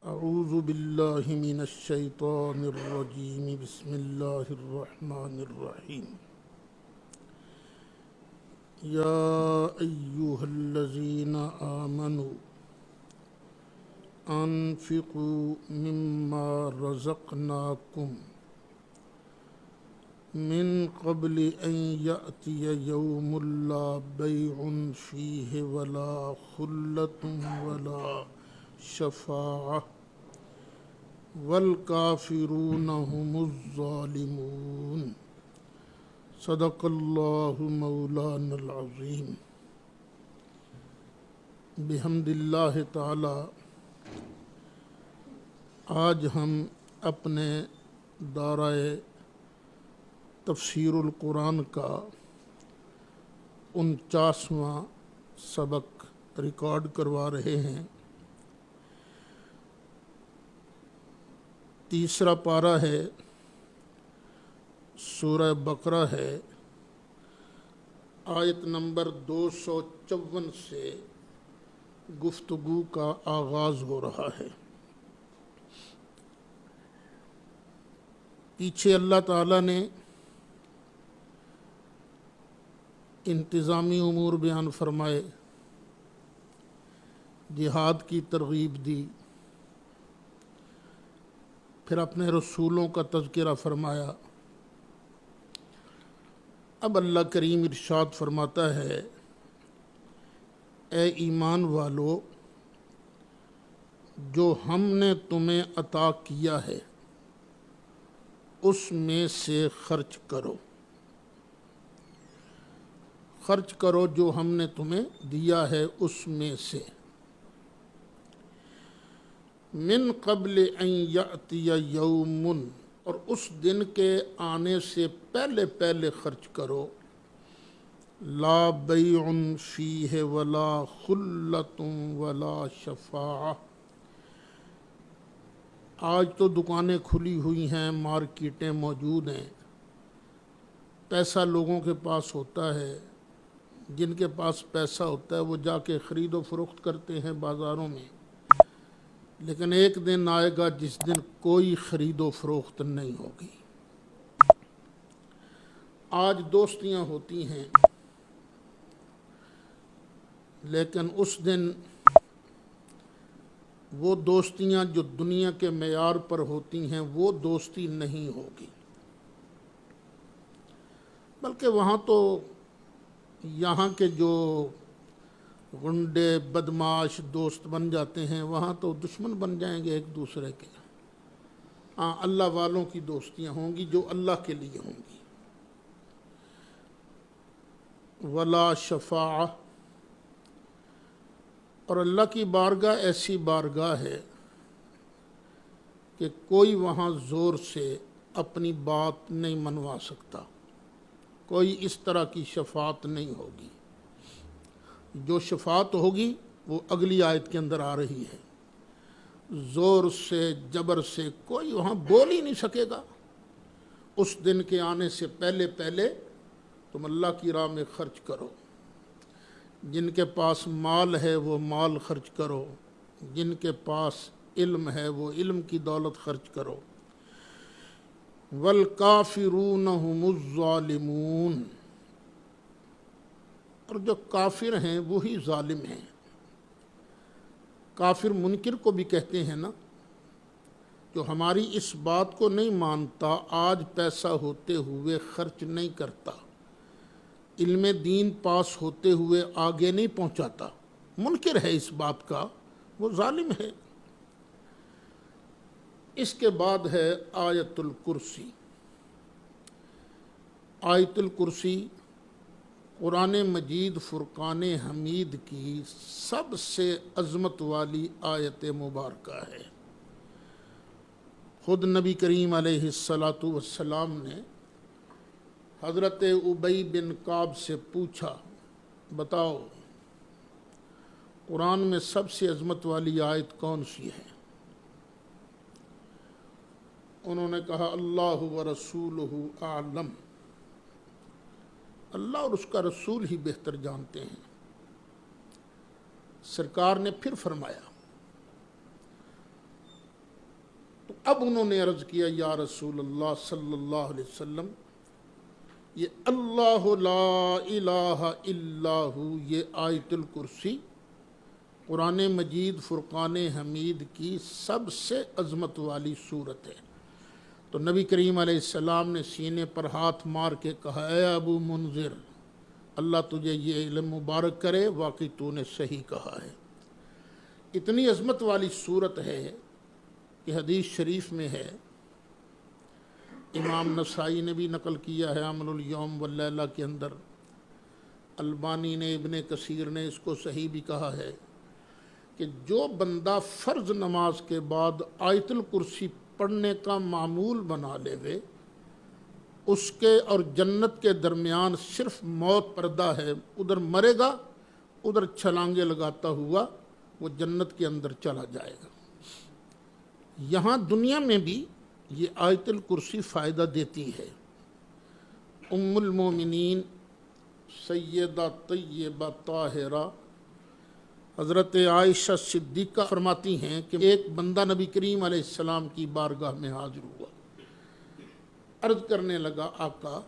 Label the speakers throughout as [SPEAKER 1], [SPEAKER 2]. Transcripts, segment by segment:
[SPEAKER 1] اعوذ باللہ من الشیطان الرجیم بسم اللہ الرحمن الرحیم یا ایہا الذین آمنوا انفقوا مما رزقناکم من قبل ان یأتی یوم لا بیع فیہ ولا خلۃ ولا شفاعہ والکافرون هم الظالمون صدق اللہ مولانا العظیم۔ بحمد اللہ تعالی آج ہم اپنے دائرۂ تفسیر القرآن کا 49واں سبق ریکارڈ کروا رہے ہیں۔ تیسرا پارہ ہے، سورہ بقرہ ہے، آیت نمبر 254 سے گفتگو کا آغاز ہو رہا ہے۔ پیچھے اللہ تعالیٰ نے انتظامی امور بیان فرمائے، جہاد کی ترغیب دی، پھر اپنے رسولوں کا تذکرہ فرمایا۔ اب اللہ کریم ارشاد فرماتا ہے، اے ایمان والو، جو ہم نے تمہیں عطا کیا ہے اس میں سے خرچ کرو، خرچ کرو جو ہم نے تمہیں دیا ہے اس میں سے۔ من قبل ان یأتی یوم، اور اس دن کے آنے سے پہلے پہلے خرچ کرو، لا بیع فیہ ولا خلۃ ولا شفاعہ۔ آج تو دکانیں کھلی ہوئی ہیں، مارکیٹیں موجود ہیں، پیسہ لوگوں کے پاس ہوتا ہے، جن کے پاس پیسہ ہوتا ہے وہ جا کے خرید و فروخت کرتے ہیں بازاروں میں، لیکن ایک دن آئے گا جس دن کوئی خرید و فروخت نہیں ہوگی۔ آج دوستیاں ہوتی ہیں، لیکن اس دن وہ دوستیاں جو دنیا کے معیار پر ہوتی ہیں وہ دوستی نہیں ہوگی، بلکہ وہاں تو یہاں کے جو غنڈے بدماش دوست بن جاتے ہیں وہاں تو دشمن بن جائیں گے ایک دوسرے کے۔ ہاں، اللہ والوں کی دوستیاں ہوں گی جو اللہ کے لیے ہوں گی۔ ولا شفاعہ، اور اللہ کی بارگاہ ایسی بارگاہ ہے کہ کوئی وہاں زور سے اپنی بات نہیں منوا سکتا، کوئی اس طرح کی شفاعت نہیں ہوگی۔ جو شفاعت ہوگی وہ اگلی آیت کے اندر آ رہی ہے، زور سے جبر سے کوئی وہاں بول ہی نہیں سکے گا۔ اس دن کے آنے سے پہلے پہلے تم اللہ کی راہ میں خرچ کرو، جن کے پاس مال ہے وہ مال خرچ کرو، جن کے پاس علم ہے وہ علم کی دولت خرچ کرو۔ والکافرون هم الظالمون، اور جو کافر ہیں وہی ظالم ہیں۔ کافر منکر کو بھی کہتے ہیں نا، جو ہماری اس بات کو نہیں مانتا، آج پیسہ ہوتے ہوئے خرچ نہیں کرتا، علم دین پاس ہوتے ہوئے آگے نہیں پہنچاتا، منکر ہے اس بات کا، وہ ظالم ہے۔ اس کے بعد ہے آیت الکرسی۔ آیت الکرسی قرآن مجید فرقان حمید کی سب سے عظمت والی آیت مبارکہ ہے۔ خود نبی کریم علیہ السلام نے حضرت ابی بن کعب سے پوچھا، بتاؤ قرآن میں سب سے عظمت والی آیت کون سی ہے؟ انہوں نے کہا، اللہ ورسولہ اعلم، اللہ اور اس کا رسول ہی بہتر جانتے ہیں۔ سرکار نے پھر فرمایا، اب انہوں نے عرض کیا یا رسول اللہ صلی اللہ علیہ وسلم، یہ اللہ لا الہ الا ہو، یہ آیت الکرسی قرآن مجید فرقان حمید کی سب سے عظمت والی صورت ہے۔ تو نبی کریم علیہ السلام نے سینے پر ہاتھ مار کے کہا، اے ابو منذر، اللہ تجھے یہ علم مبارک کرے، واقعی تو نے صحیح کہا ہے۔ اتنی عظمت والی صورت ہے کہ حدیث شریف میں ہے، امام نسائی نے بھی نقل کیا ہے عمل الیوم واللیلہ کے اندر، البانی نے، ابن کثیر نے اس کو صحیح بھی کہا ہے کہ جو بندہ فرض نماز کے بعد آیت الکرسی پڑھنے کا معمول بنا لے وے، اس کے اور جنت کے درمیان صرف موت پردہ ہے، ادھر مرے گا، ادھر چھلانگے لگاتا ہوا وہ جنت کے اندر چلا جائے گا۔ یہاں دنیا میں بھی یہ آیت الکرسی فائدہ دیتی ہے۔ ام المومنین سیدہ طیبہ طاہرہ حضرت عائشہ صدیقہ فرماتی ہیں کہ ایک بندہ نبی کریم علیہ السلام کی بارگاہ میں حاضر ہوا، عرض کرنے لگا، آقا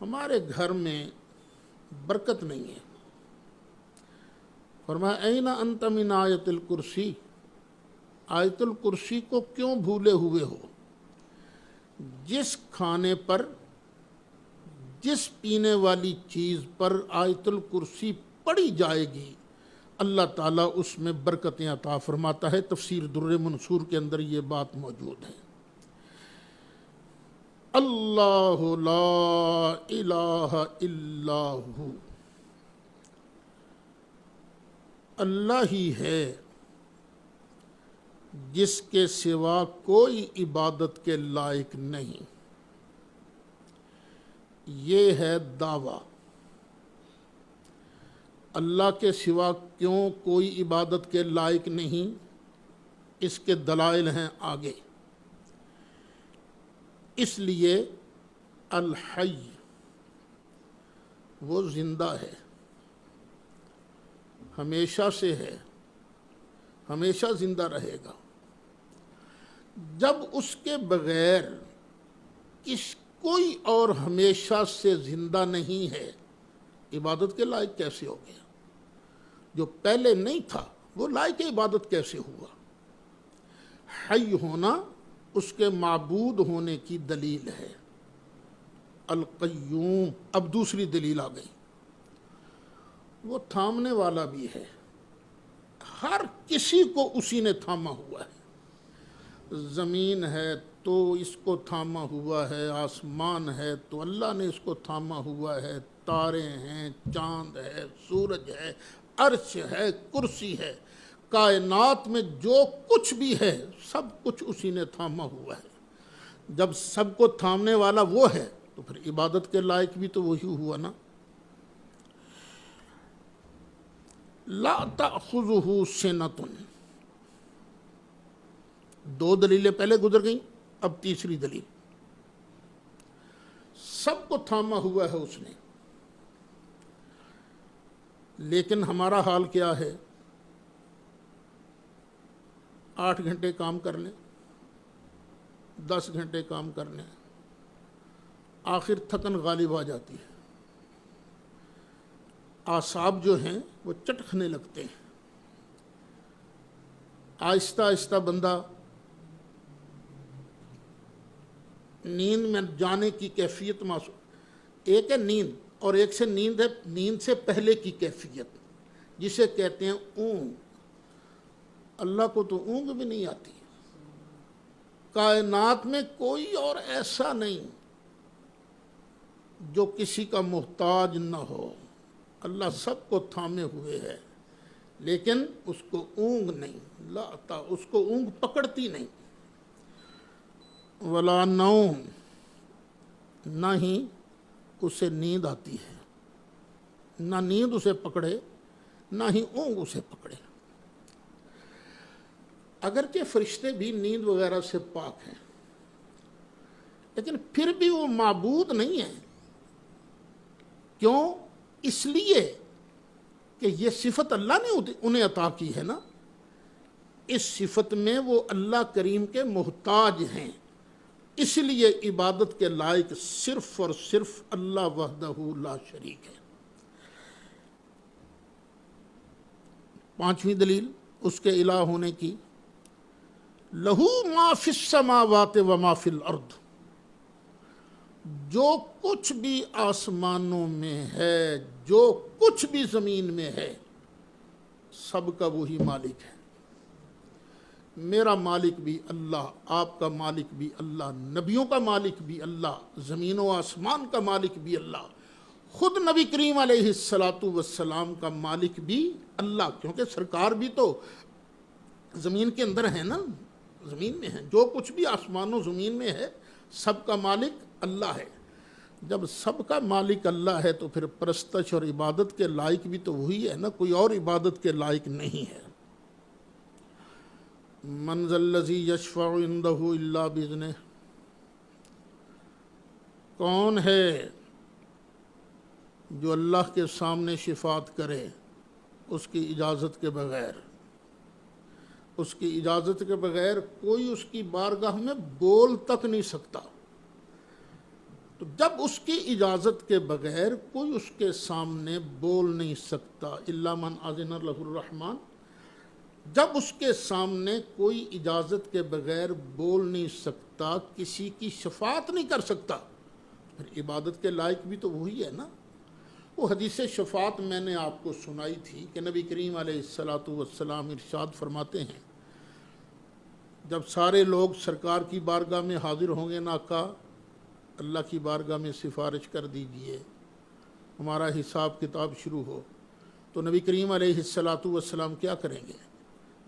[SPEAKER 1] ہمارے گھر میں برکت نہیں ہے۔ فرمایا این انت من آیت الکرسی، آیت الکرسی کو کیوں بھولے ہوئے ہو؟ جس کھانے پر، جس پینے والی چیز پر آیت الکرسی پڑھی جائے گی، اللہ تعالیٰ اس میں برکتیں عطا فرماتا ہے۔ تفسیر در منصور کے اندر یہ بات موجود ہے۔ اللہ لا الہ الا ہو، اللہ ہی ہے جس کے سوا کوئی عبادت کے لائق نہیں۔ یہ ہے دعویٰ، اللہ کے سوا کیوں کوئی عبادت کے لائق نہیں، اس کے دلائل ہیں آگے۔ اس لیے الحی، وہ زندہ ہے، ہمیشہ سے ہے، ہمیشہ زندہ رہے گا۔ جب اس کے بغیر کوئی اور ہمیشہ سے زندہ نہیں ہے، عبادت کے لائق کیسے ہو گیا؟ جو پہلے نہیں تھا وہ لائق عبادت کیسے ہوا؟ حی ہونا اس کے معبود ہونے کی دلیل ہے۔ القیوم، اب دوسری دلیل آ گئی، وہ تھامنے والا بھی ہے، ہر کسی کو اسی نے تھاما ہوا ہے۔ زمین ہے تو اس کو تھاما ہوا ہے، آسمان ہے تو اللہ نے اس کو تھاما ہوا ہے، تارے ہیں، چاند ہے، سورج ہے، عرش ہے، کرسی ہے، کائنات میں جو کچھ بھی ہے سب کچھ اسی نے تھاما ہوا ہے۔ جب سب کو تھامنے والا وہ ہے تو پھر عبادت کے لائق بھی تو وہی ہوا نا۔ لا تأخذہ سنۃ، دو دلیلیں پہلے گزر گئیں، اب تیسری دلیل، سب کو تھاما ہوا ہے اس نے۔ لیکن ہمارا حال کیا ہے؟ 8 گھنٹے کام کر لیں، 10 گھنٹے کام کر لیں، آخر تھکن غالب آ جاتی ہے، اعصاب جو ہیں وہ چٹکنے لگتے ہیں، آہستہ آہستہ بندہ نیند میں جانے کی کیفیت محسوس۔ ایک ہے نیند، اور ایک سے نیند ہے نیند سے پہلے کی کیفیت، جسے کہتے ہیں اونگ۔ اللہ کو تو اونگ بھی نہیں آتی۔ کائنات میں کوئی اور ایسا نہیں جو کسی کا محتاج نہ ہو، اللہ سب کو تھامے ہوئے ہے، لیکن اس کو اونگ نہیں لاتا، اس کو اونگ پکڑتی نہیں۔ ولا نوم، نہ ہی اسے نیند آتی ہے، نہ نیند اسے پکڑے، نہ ہی اونگ اسے پکڑے۔ اگرچہ فرشتے بھی نیند وغیرہ سے پاک ہیں، لیکن پھر بھی وہ معبود نہیں ہیں۔ کیوں؟ اس لیے کہ یہ صفت اللہ نے انہیں عطا کی ہے نا۔ اس صفت میں وہ اللہ کریم کے محتاج ہیں، اس لیے عبادت کے لائق صرف اور صرف اللہ وحدہ لا شریک ہے۔ پانچویں دلیل اس کے الہ ہونے کی، لہو ما فی السماوات و ما فی الارض، جو کچھ بھی آسمانوں میں ہے، جو کچھ بھی زمین میں ہے، سب کا وہی مالک ہے۔ میرا مالک بھی اللہ، آپ کا مالک بھی اللہ، نبیوں کا مالک بھی اللہ، زمین و آسمان کا مالک بھی اللہ، خود نبی کریم علیہ السلام کا مالک بھی اللہ، کیونکہ سرکار بھی تو زمین کے اندر ہے نا، زمین میں ہے، جو کچھ بھی آسمان و زمین میں ہے سب کا مالک اللہ ہے۔ جب سب کا مالک اللہ ہے تو پھر پرستش اور عبادت کے لائق بھی تو وہی ہے نا، کوئی اور عبادت کے لائق نہیں ہے۔ من ذا الذی یشفع عندہ الا باذنہ، کون ہے جو اللہ کے سامنے شفاعت کرے اس کی اجازت کے بغیر؟ اس کی اجازت کے بغیر کوئی اس کی بارگاہ میں بول تک نہیں سکتا۔ تو جب اس کی اجازت کے بغیر کوئی اس کے سامنے بول نہیں سکتا، الا من اذن له الرحمن، جب اس کے سامنے کوئی اجازت کے بغیر بول نہیں سکتا، کسی کی شفاعت نہیں کر سکتا، پھر عبادت کے لائق بھی تو وہی ہے نا۔ وہ حدیث شفاعت میں نے آپ کو سنائی تھی کہ نبی کریم علیہ السلام ارشاد فرماتے ہیں، جب سارے لوگ سرکار کی بارگاہ میں حاضر ہوں گے، آقا اللہ کی بارگاہ میں سفارش کر دیجئے، ہمارا حساب کتاب شروع ہو، تو نبی کریم علیہ السلام کیا کریں گے؟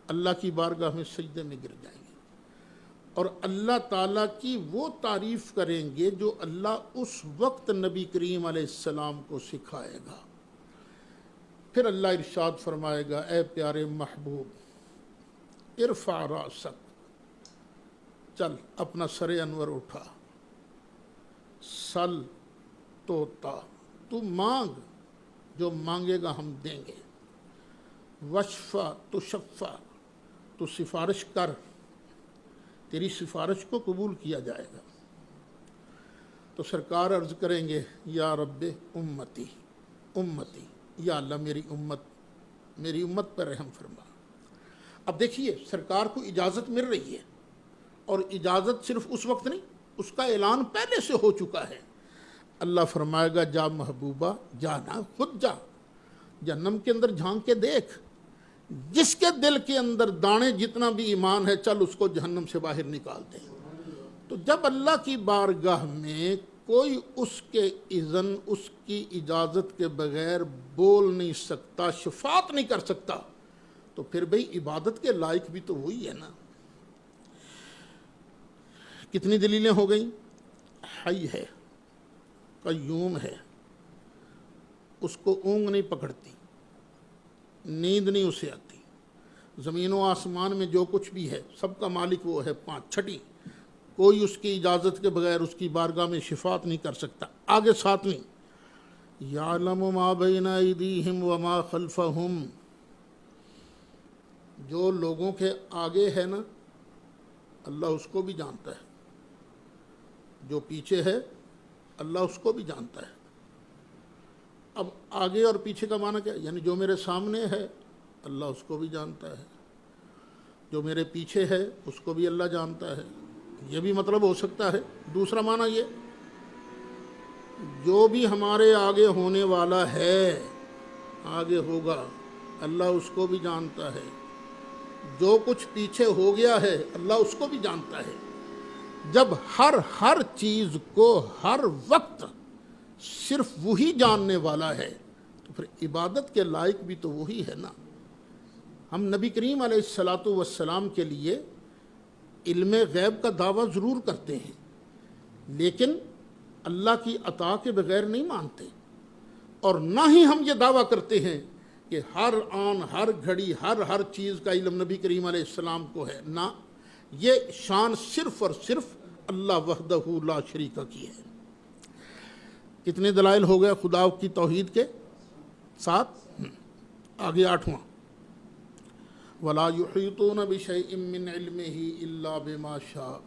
[SPEAKER 1] اللہ کی بارگاہ میں سجدے میں گر جائیں گے اور اللہ تعالیٰ کی وہ تعریف کریں گے جو اللہ اس وقت نبی کریم علیہ السلام کو سکھائے گا۔ پھر اللہ ارشاد فرمائے گا، اے پیارے محبوب، ارفع راسک، چل اپنا سر انور اٹھا، سل توتا، تو مانگ، جو مانگے گا ہم دیں گے، وشفا تشفا، تو سفارش کر، تیری سفارش کو قبول کیا جائے گا۔ تو سرکار عرض کریں گے، یا رب امتی امتی، یا اللہ میری امت پر رحم فرما۔ اب دیکھیے سرکار کو اجازت مل رہی ہے، اور اجازت صرف اس وقت نہیں، اس کا اعلان پہلے سے ہو چکا ہے۔ اللہ فرمائے گا، جا محبوبہ، جانا، خود جا، جہنم کے اندر جھانک کے دیکھ، جس کے دل کے اندر دانے جتنا بھی ایمان ہے، چل اس کو جہنم سے باہر نکال دیں۔ تو جب اللہ کی بارگاہ میں کوئی اس کے اذن، اس کی اجازت کے بغیر بول نہیں سکتا، شفاعت نہیں کر سکتا، تو پھر بھئی عبادت کے لائق بھی تو وہی ہے نا۔ کتنی دلیلیں ہو گئیں؟ حی ہے، قیوم ہے، اس کو اونگ نہیں پکڑتی، نیند نہیں اسے آتی، زمین و آسمان میں جو کچھ بھی ہے سب کا مالک وہ ہے۔ چھٹی، کوئی اس کی اجازت کے بغیر اس کی بارگاہ میں شفاعت نہیں کر سکتا۔ آگے ساتویں، یعلم ما بین ایدیہم وما خلفہم، جو لوگوں کے آگے ہے نا اللہ اس کو بھی جانتا ہے، جو پیچھے ہے اللہ اس کو بھی جانتا ہے۔ اب آگے اور پیچھے کا معنی کیا؟ یعنی جو میرے سامنے ہے اللہ اس کو بھی جانتا ہے، جو میرے پیچھے ہے اس کو بھی اللہ جانتا ہے، یہ بھی مطلب ہو سکتا ہے۔ دوسرا معنی یہ، جو بھی ہمارے آگے ہونے والا ہے، آگے ہوگا، اللہ اس کو بھی جانتا ہے، جو کچھ پیچھے ہو گیا ہے اللہ اس کو بھی جانتا ہے۔ جب ہر چیز کو ہر وقت صرف وہی جاننے والا ہے تو پھر عبادت کے لائق بھی تو وہی ہے نا۔ ہم نبی کریم علیہ السلام کے لیے علم غیب کا دعویٰ ضرور کرتے ہیں، لیکن اللہ کی عطا کے بغیر نہیں مانتے، اور نہ ہی ہم یہ دعویٰ کرتے ہیں کہ ہر آن، ہر گھڑی، ہر چیز کا علم نبی کریم علیہ السلام کو ہے، نہ، یہ شان صرف اور صرف اللہ وحدہ لا شریک کی ہے۔ کتنے دلائل ہو گئے خدا کی توحید کے؟ 7۔ آگے 8واں، ولا یحیطون بشیء من علمہ الا بما شاء۔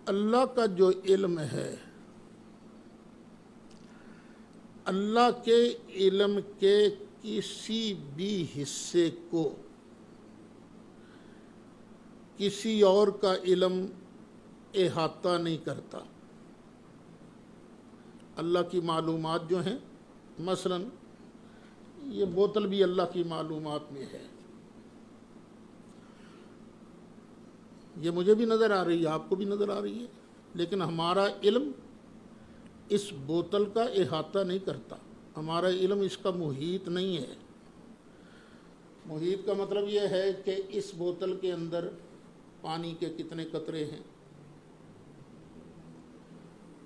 [SPEAKER 1] اللہ کا جو علم ہے، اللہ کے علم کے کسی بھی حصے کو کسی اور کا علم احاطہ نہیں کرتا۔ اللہ کی معلومات جو ہیں، مثلا یہ بوتل بھی اللہ کی معلومات میں ہے، یہ مجھے بھی نظر آ رہی ہے، آپ کو بھی نظر آ رہی ہے، لیکن ہمارا علم اس بوتل کا احاطہ نہیں کرتا، ہمارا علم اس کا محیط نہیں ہے۔ محیط کا مطلب یہ ہے کہ اس بوتل کے اندر پانی کے کتنے قطرے ہیں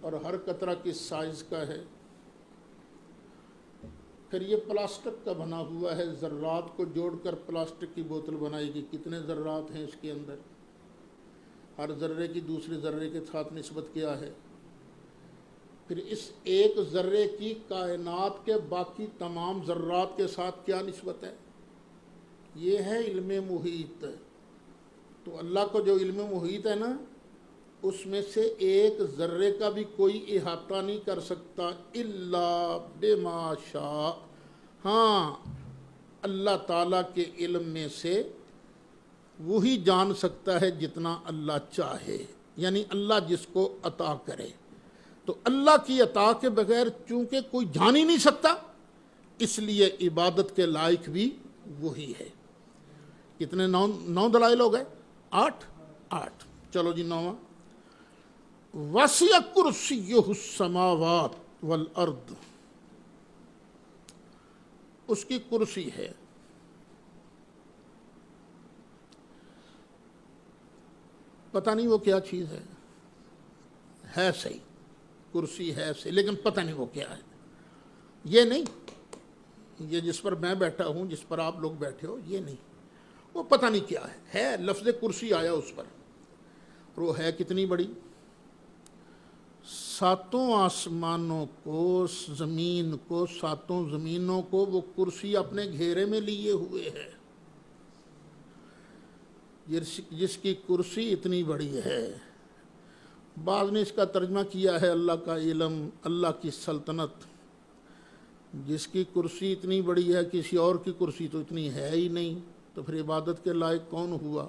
[SPEAKER 1] اور ہر قطرہ کس سائز کا ہے۔ پھر یہ پلاسٹک کا بنا ہوا ہے، ذرات کو جوڑ کر پلاسٹک کی بوتل بنائی گئی، کتنے ذرات ہیں اس کے اندر، ہر ذرے کی دوسرے ذرے کے ساتھ نسبت کیا ہے، پھر اس ایک ذرے کی کائنات کے باقی تمام ذرات کے ساتھ کیا نسبت ہے، یہ ہے علم محیط۔ تو اللہ کو جو علم محیط ہے نا، اس میں سے ایک ذرے کا بھی کوئی احاطہ نہیں کر سکتا الا بما شاء۔ ہاں، اللہ تعالیٰ کے علم میں سے وہی جان سکتا ہے جتنا اللہ چاہے، یعنی اللہ جس کو عطا کرے۔ تو اللہ کی عطا کے بغیر چونکہ کوئی جان ہی نہیں سکتا، اس لیے عبادت کے لائق بھی وہی ہے۔ کتنے نو دلائل ہو گئے؟ 8۔ چلو جی، 9واں، وسع کرسیہ السماوات والارض، اس کی کرسی ہے۔ پتہ نہیں وہ کیا چیز ہے صحیح، کرسی ہے صحیح، لیکن پتہ نہیں وہ کیا ہے۔ یہ نہیں، یہ جس پر میں بیٹھا ہوں، جس پر آپ لوگ بیٹھے ہو، یہ نہیں، وہ پتہ نہیں کیا ہے لفظ کرسی آیا اس پر، اور وہ ہے کتنی بڑی۔ 7 آسمانوں کو، زمین کو، 7 زمینوں کو وہ کرسی اپنے گھیرے میں لیے ہوئے ہے، جس کی کرسی اتنی بڑی ہے۔ بعض نے اس کا ترجمہ کیا ہے اللہ کا علم، اللہ کی سلطنت۔ جس کی کرسی اتنی بڑی ہے، کسی اور کی کرسی تو اتنی ہے ہی نہیں، تو پھر عبادت کے لائق کون ہوا؟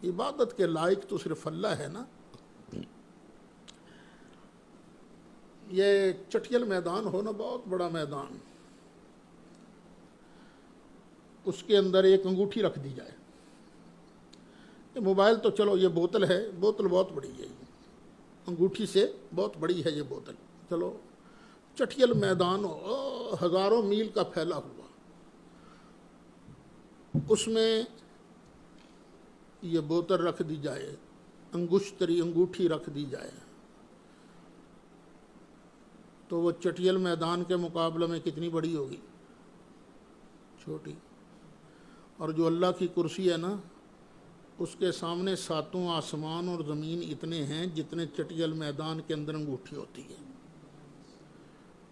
[SPEAKER 1] عبادت کے لائق تو صرف اللہ ہے نا۔ یہ چٹیل میدان ہو نا، بہت بڑا میدان، اس کے اندر ایک انگوٹھی رکھ دی جائے۔ یہ موبائل تو چلو، یہ بوتل ہے، بوتل بہت بڑی ہے، انگوٹھی سے بہت بڑی ہے یہ بوتل، چلو چٹیل میدان ہو، ہزاروں میل کا پھیلا ہوا، اس میں یہ بوتل رکھ دی جائے، انگشتری انگوٹھی رکھ دی جائے، تو وہ چٹیل میدان کے مقابلے میں کتنی بڑی ہوگی؟ چھوٹی۔ اور جو اللہ کی کرسی ہے نا، اس کے سامنے 7 آسمان اور زمین اتنے ہیں جتنے چٹیل میدان کے اندر انگوٹھی ہوتی ہے۔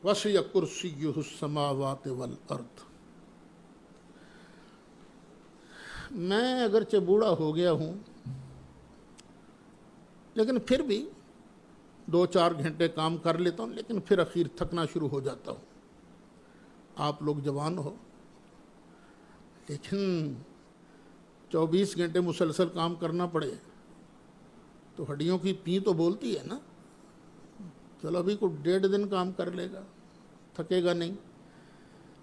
[SPEAKER 1] وسع کرسیہ السماوات والارض۔ میں اگرچہ بوڑھا ہو گیا ہوں، لیکن پھر بھی 2-4 گھنٹے کام کر لیتا ہوں، لیکن پھر اخیر تھکنا شروع ہو جاتا ہوں۔ آپ لوگ جوان ہو، لیکن 24 گھنٹے مسلسل کام کرنا پڑے تو ہڈیوں کی پیں تو بولتی ہے نا۔ چلو ابھی کو 1.5 دن کام کر لے گا، تھکے گا نہیں،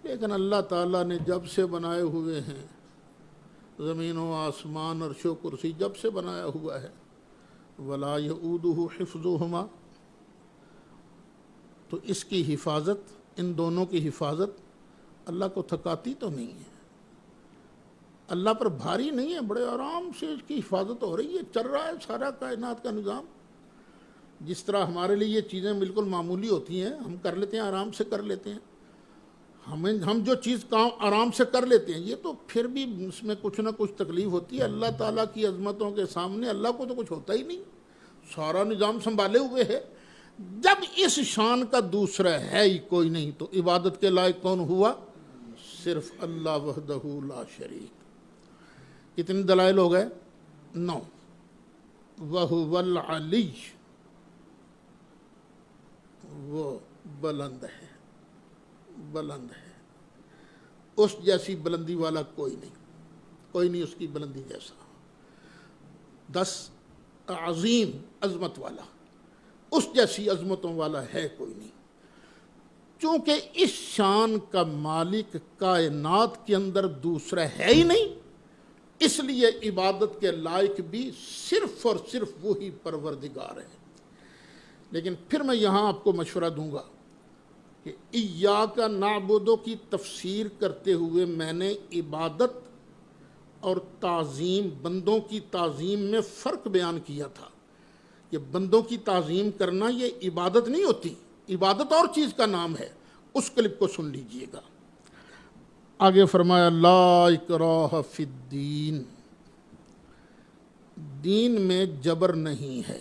[SPEAKER 1] لیکن اللہ تعالیٰ نے جب سے بنائے ہوئے ہیں زمین و آسمان، عرش و کرسی، جب سے بنایا ہوا ہے، وَلَا يَئُودُهُ حِفْظُهُمَا، تو اس کی حفاظت، ان دونوں کی حفاظت اللہ کو تھکاتی تو نہیں ہے، اللہ پر بھاری نہیں ہے، بڑے آرام سے اس کی حفاظت ہو رہی ہے، چل رہا ہے سارا کائنات کا نظام۔ جس طرح ہمارے لیے یہ چیزیں بالکل معمولی ہوتی ہیں، ہم کر لیتے ہیں، آرام سے کر لیتے ہیں، ہم جو چیز کام آرام سے کر لیتے ہیں، یہ تو پھر بھی اس میں کچھ نہ کچھ تکلیف ہوتی ہے۔ اللہ تعالیٰ کی عظمتوں کے سامنے اللہ کو تو کچھ ہوتا ہی نہیں، سارا نظام سنبھالے ہوئے ہے۔ جب اس شان کا دوسرا ہے ہی کوئی نہیں، تو عبادت کے لائق کون ہوا؟ صرف اللہ وحدہ لا شریک۔ کتنے دلائل ہو گئے؟ 9۔ وَهُوَ الْعَلِيُّ، وہ بلند ہے، بلند ہے، اس جیسی بلندی والا کوئی نہیں، کوئی نہیں اس کی بلندی جیسا۔ 10 عظیم، عظمت والا، اس جیسی عظمتوں والا ہے کوئی نہیں۔ چونکہ اس شان کا مالک کائنات کے اندر دوسرا ہے ہی نہیں، اس لیے عبادت کے لائق بھی صرف اور صرف وہی پروردگار ہے۔ لیکن پھر میں یہاں آپ کو مشورہ دوں گا کہ ایاک نعبد کی تفسیر کرتے ہوئے میں نے عبادت اور تعظیم، بندوں کی تعظیم میں فرق بیان کیا تھا کہ بندوں کی تعظیم کرنا یہ عبادت نہیں ہوتی، عبادت اور چیز کا نام ہے۔ اس کلپ کو سن لیجئے گا۔ آگے فرمایا لا اکراہ فی الدین، دین میں جبر نہیں ہے،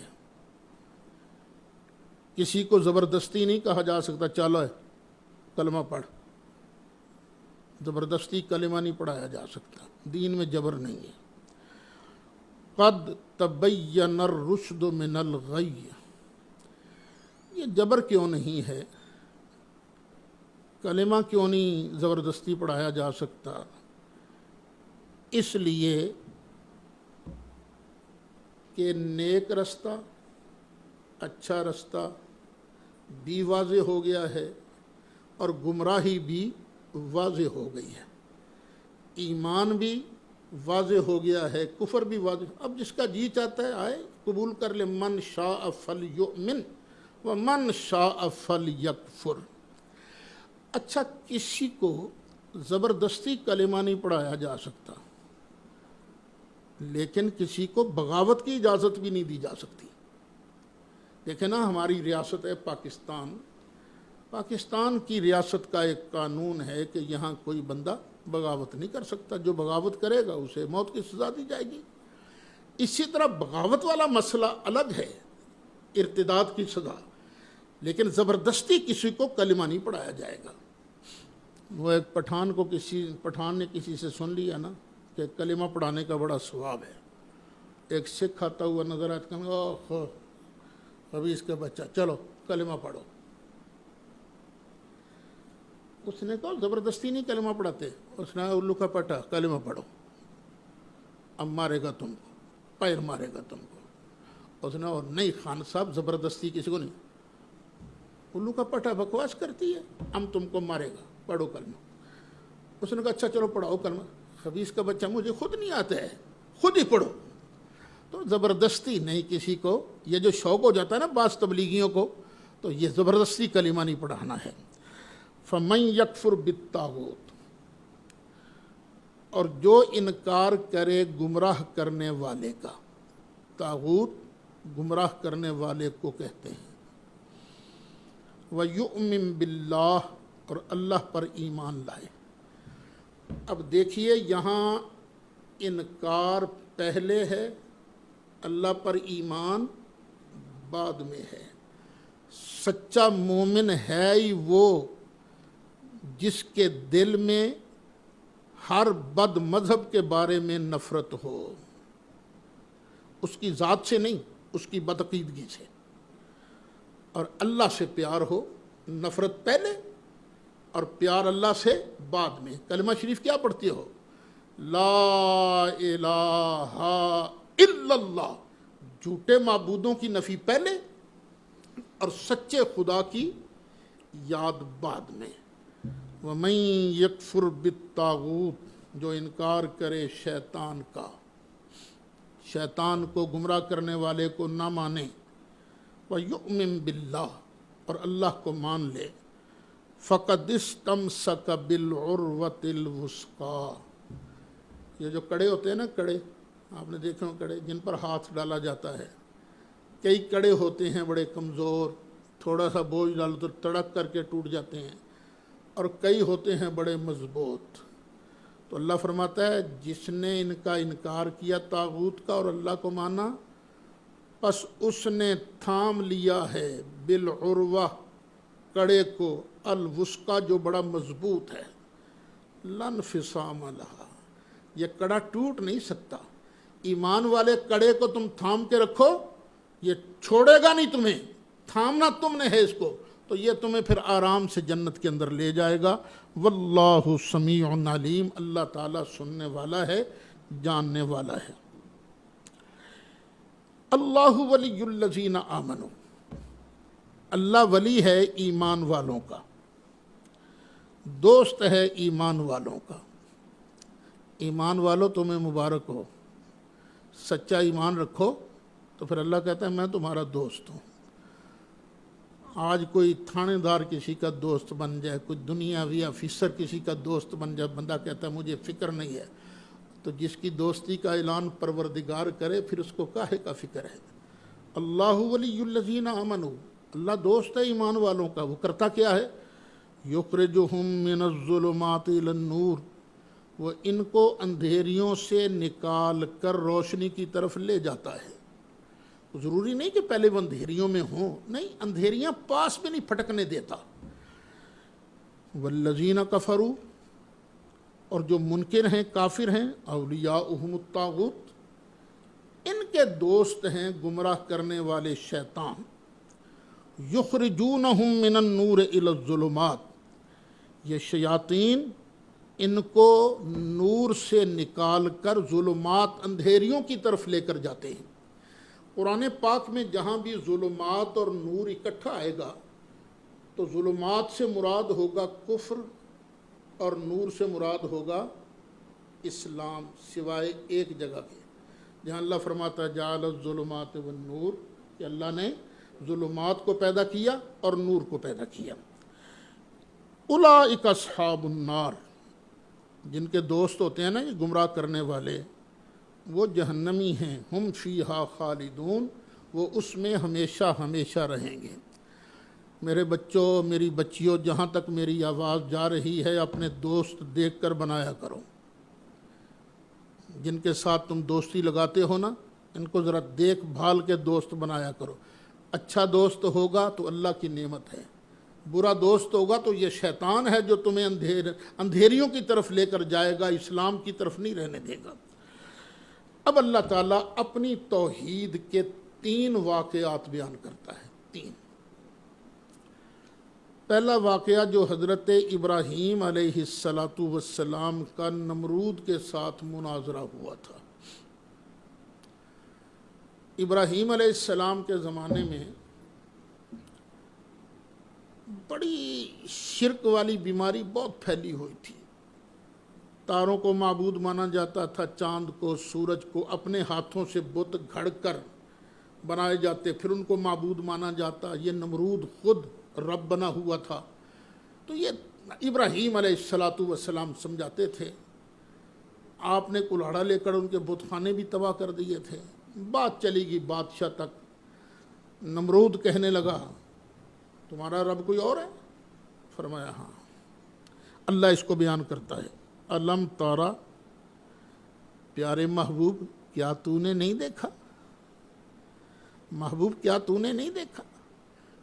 [SPEAKER 1] کسی کو زبردستی نہیں کہا جا سکتا چلو کلمہ پڑھ، زبردستی کلمہ نہیں پڑھایا جا سکتا، دین میں جبر نہیں ہے۔ قد تبین الرشد من الغی، یہ جبر کیوں نہیں ہے، کلمہ کیوں نہیں زبردستی پڑھایا جا سکتا؟ اس لیے کہ نیک رستہ، اچھا رستہ بھی واضح ہو گیا ہے اور گمراہی بھی واضح ہو گئی ہے، ایمان بھی واضح ہو گیا ہے، کفر بھی واضح۔ اب جس کا جی چاہتا ہے آئے قبول کر لے، من شاء فلیؤمن ومن شاء فلیکفر۔ اچھا، کسی کو زبردستی کلمہ نہیں پڑھایا جا سکتا، لیکن کسی کو بغاوت کی اجازت بھی نہیں دی جا سکتی۔ دیکھیں نا، ہماری ریاست ہے پاکستان، پاکستان کی ریاست کا ایک قانون ہے کہ یہاں کوئی بندہ بغاوت نہیں کر سکتا، جو بغاوت کرے گا اسے موت کی سزا دی جائے گی۔ اسی طرح بغاوت والا مسئلہ الگ ہے، ارتداد کی سزا، لیکن زبردستی کسی کو کلمہ نہیں پڑھایا جائے گا۔ وہ ایک پٹھان نے کسی سے سن لیا نا کہ کلمہ پڑھانے کا بڑا ثواب ہے، ایک سکھ آتا ہوا نظر آتا، کہنے اوہ ابھی اس کا بچہ، چلو کلمہ پڑھو۔ اس نے کہا زبردستی نہیں کلمہ پڑھاتے، اس نے الو کا پٹا کلمہ پڑھو، اب مارے گا تم کو، پیر مارے گا تم کو۔ اس نے اور نہیں خان صاحب زبردستی کسی کو نہیں، الو کا پٹا بکواس کرتی ہے، ہم تم کو مارے گا، پڑھو کلمہ۔ اس نے کہا اچھا چلو پڑھاؤ کلمہ۔ خبیث کا بچہ مجھے خود نہیں آتا ہے، خود ہی پڑھو۔ تو زبردستی نہیں کسی کو، یہ جو شوق ہو جاتا ہے نا بعض تبلیغیوں کو، تو یہ زبردستی کلمہ نہیں پڑھانا ہے۔ فَمَن يَكْفُرْ بِالطَّاغُوتِ، اور جو انکار کرے گمراہ کرنے والے کا، طاغوت گمراہ کرنے والے کو کہتے ہیں، وَيُؤْمِن بِاللَّهِ، اور اللہ پر ایمان لائے۔ اب دیکھیے یہاں انکار پہلے ہے، اللہ پر ایمان بعد میں ہے۔ سچا مومن ہے ہی وہ جس کے دل میں ہر بد مذہب کے بارے میں نفرت ہو، اس کی ذات سے نہیں، اس کی بدعقیدگی سے، اور اللہ سے پیار ہو، نفرت پہلے اور پیار اللہ سے بعد میں۔ کلمہ شریف کیا پڑھتے ہو؟ لا الہ الا اللہ، جھوٹے معبودوں کی نفی پہلے اور سچے خدا کی یاد بعد میں۔ وَمَن يَكْفُرْ بِالطَّاغُوتِ، جو انکار کرے شیطان کا، شیطان کو گمراہ کرنے والے کو نہ مانے، وَيُؤْمِن بِاللَّهِ، اور اللہ کو مان لے، فَقَدِ اسْتَمْسَكَ بِالْعُرْوَةِ الْوُثْقَىٰ۔ یہ جو کڑے ہوتے ہیں نا، کڑے آپ نے دیکھے ہوں، کڑے جن پر ہاتھ ڈالا جاتا ہے، کئی کڑے ہوتے ہیں بڑے کمزور، تھوڑا سا بوجھ ڈالو تو تڑک کر کے ٹوٹ جاتے ہیں، اور کئی ہوتے ہیں بڑے مضبوط۔ تو اللہ فرماتا ہے جس نے ان کا انکار کیا طاغوت کا اور اللہ کو مانا، پس اس نے تھام لیا ہے بالعروہ، کڑے کو، الوثقیٰ جو بڑا مضبوط ہے۔ لن فصام لہا، یہ کڑا ٹوٹ نہیں سکتا۔ ایمان والے کڑے کو تم تھام کے رکھو، یہ چھوڑے گا نہیں تمہیں، تھامنا تم نے ہے اس کو، تو یہ تمہیں پھر آرام سے جنت کے اندر لے جائے گا۔ واللہ سمیع علیم، اللہ تعالیٰ سننے والا ہے، جاننے والا ہے۔ اللہ ولی الذین آمنوا، اللہ ولی ہے ایمان والوں کا، دوست ہے ایمان والوں کا۔ ایمان والوں تمہیں مبارک ہو، سچا ایمان رکھو تو پھر اللہ کہتا ہے میں تمہارا دوست ہوں۔ آج کوئی تھانے دار کسی کا دوست بن جائے، کوئی دنیاوی افیسر کسی کا دوست بن جائے، بندہ کہتا ہے مجھے فکر نہیں ہے، تو جس کی دوستی کا اعلان پروردگار کرے پھر اس کو کاہے کا فکر ہے۔ اللہ ولی الذین آمنوا، اللہ دوست ہے ایمان والوں کا۔ وہ کرتا کیا ہے؟ یخرجہم من الظلمات الی النور، وہ ان کو اندھیریوں سے نکال کر روشنی کی طرف لے جاتا ہے۔ ضروری نہیں کہ پہلے وہ اندھیریوں میں ہوں، نہیں، اندھیریاں پاس میں نہیں پھٹکنے دیتا۔ والذین کفروا، اور جو منکر ہیں، کافر ہیں، اولیاؤہم الطاغوت، ان کے دوست ہیں گمراہ کرنے والے شیطان۔ یخرجونہم من النور الی الظلمات، یہ شیاطین ان کو نور سے نکال کر ظلمات، اندھیریوں کی طرف لے کر جاتے ہیں۔ قرآن پاک میں جہاں بھی ظلمات اور نور اکٹھا آئے گا تو ظلمات سے مراد ہوگا کفر اور نور سے مراد ہوگا اسلام، سوائے ایک جگہ کے جہاں اللہ فرماتا ہے جعل الظلمات والنور، کہ اللہ نے ظلمات کو پیدا کیا اور نور کو پیدا کیا۔ اولئک اصحاب النار، جن کے دوست ہوتے ہیں نا یہ گمراہ کرنے والے، وہ جہنمی ہیں، ہم فیہا خالدون، وہ اس میں ہمیشہ ہمیشہ رہیں گے۔ میرے بچوں، میری بچیوں، جہاں تک میری آواز جا رہی ہے اپنے دوست دیکھ کر بنایا کرو۔ جن کے ساتھ تم دوستی لگاتے ہو نا، ان کو ذرا دیکھ بھال کے دوست بنایا کرو۔ اچھا دوست ہوگا تو اللہ کی نعمت ہے، برا دوست ہوگا تو یہ شیطان ہے جو تمہیں اندھیریوں کی طرف لے کر جائے گا، اسلام کی طرف نہیں رہنے دے گا۔ اب اللہ تعالیٰ اپنی توحید کے 3 واقعات بیان کرتا ہے، 3۔ پہلا واقعہ جو حضرت ابراہیم علیہ السلام کا نمرود کے ساتھ مناظرہ ہوا تھا۔ ابراہیم علیہ السلام کے زمانے میں بڑی شرک والی بیماری بہت پھیلی ہوئی تھی۔ تاروں کو معبود مانا جاتا تھا، چاند کو، سورج کو اپنے ہاتھوں سے بت گھڑ کر بنائے جاتے، پھر ان کو معبود مانا جاتا۔ یہ نمرود خود رب بنا ہوا تھا، تو یہ ابراہیم علیہ السلام سمجھاتے تھے۔ آپ نے کلہاڑا لے کر ان کے بت خانے بھی تباہ کر دیے تھے۔ بات چلی گئی بادشاہ تک، نمرود کہنے لگا تمہارا رب کوئی اور ہے؟ فرمایا ہاں۔ اللہ اس کو بیان کرتا ہے، الم تارا، پیارے محبوب کیا تو نے نہیں دیکھا؟ محبوب کیا تو نے نہیں دیکھا؟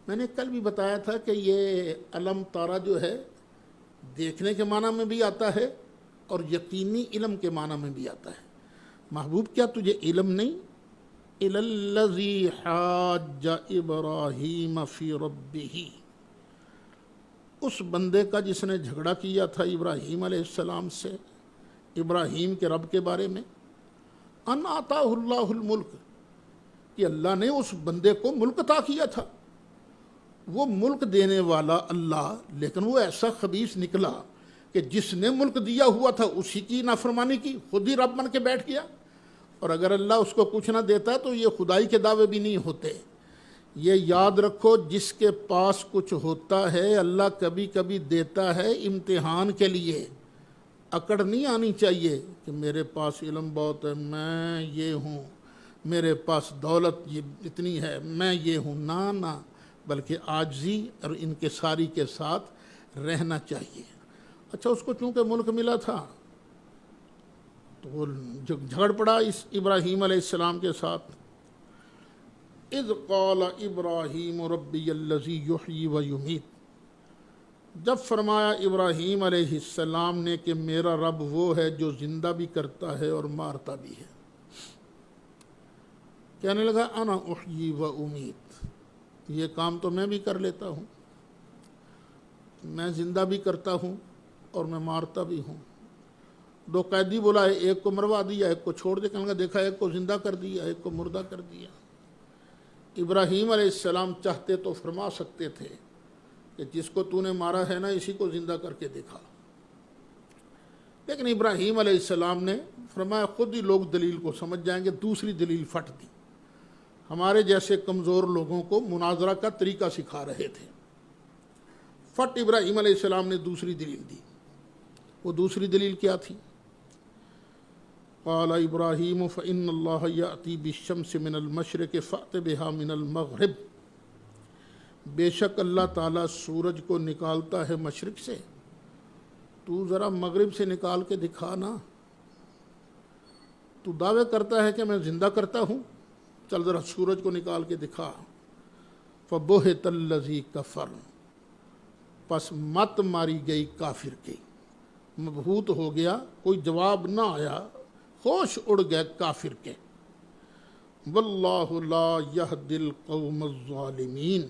[SPEAKER 1] میں نے کل بھی بتایا تھا کہ یہ الم تارا جو ہے دیکھنے کے معنی میں بھی آتا ہے اور یقینی علم کے معنی میں بھی آتا ہے۔ محبوب کیا تجھے علم نہیں؟ الی الذی حاج ابراہیم فی ربہ، اس بندے کا جس نے جھگڑا کیا تھا ابراہیم علیہ السلام سے ابراہیم کے رب کے بارے میں، ان آتاہ اللہ الملک، کہ اللہ نے اس بندے کو ملک عطا کیا تھا۔ وہ ملک دینے والا اللہ، لیکن وہ ایسا خبیث نکلا کہ جس نے ملک دیا ہوا تھا اسی کی نافرمانی کی، خود ہی رب بن کے بیٹھ گیا۔ اور اگر اللہ اس کو کچھ نہ دیتا تو یہ خدائی کے دعوے بھی نہیں ہوتے۔ یہ یاد رکھو، جس کے پاس کچھ ہوتا ہے اللہ کبھی کبھی دیتا ہے امتحان کے لیے۔ اکڑ نہیں آنی چاہیے کہ میرے پاس علم بہت ہے، میں یہ ہوں، میرے پاس دولت یہ اتنی ہے، میں یہ ہوں، نہ، بلکہ عاجزی اور انکساری کے ساتھ رہنا چاہیے۔ اچھا، اس کو چونکہ ملک ملا تھا تو وہ جھگڑ پڑا اس ابراہیم علیہ السلام کے ساتھ۔ اذ قال ابراہیم ربی الذی یحیی و یمیت، جب فرمایا ابراہیم علیہ السلام نے کہ میرا رب وہ ہے جو زندہ بھی کرتا ہے اور مارتا بھی ہے، کہنے لگا انا احیی و امیت، یہ کام تو میں بھی کر لیتا ہوں، میں زندہ بھی کرتا ہوں اور میں مارتا بھی ہوں۔ دو قیدی بلائے، ایک کو مروا دیا، ایک کو چھوڑ دے، کہنے لگا دیکھا ایک کو زندہ کر دیا، ایک کو مردہ کر دیا۔ ابراہیم علیہ السلام چاہتے تو فرما سکتے تھے کہ جس کو تو نے مارا ہے نا اسی کو زندہ کر کے دکھا، لیکن ابراہیم علیہ السلام نے فرمایا خود ہی لوگ دلیل کو سمجھ جائیں گے، دوسری دلیل پھٹ دی۔ ہمارے جیسے کمزور لوگوں کو مناظرہ کا طریقہ سکھا رہے تھے، فٹ ابراہیم علیہ السلام نے دوسری دلیل دی۔ وہ دوسری دلیل کیا تھی؟ قال ابراہیم فإن اللہ یأتی بالشمس من المشرق فأت بها من المغرب، بے شک اللہ تعالیٰ سورج کو نکالتا ہے مشرق سے، تو ذرا مغرب سے نکال کے دکھا نا، تو دعوے کرتا ہے کہ میں زندہ کرتا ہوں، چل ذرا سورج کو نکال کے دکھا۔ فبہت الذی کفر، پس مت ماری گئی کافر کی، مبہوت ہو گیا، کوئی جواب نہ آیا، ہوش اڑ گئے کافر کے۔ واللہ لا یہدی القوم الظالمین،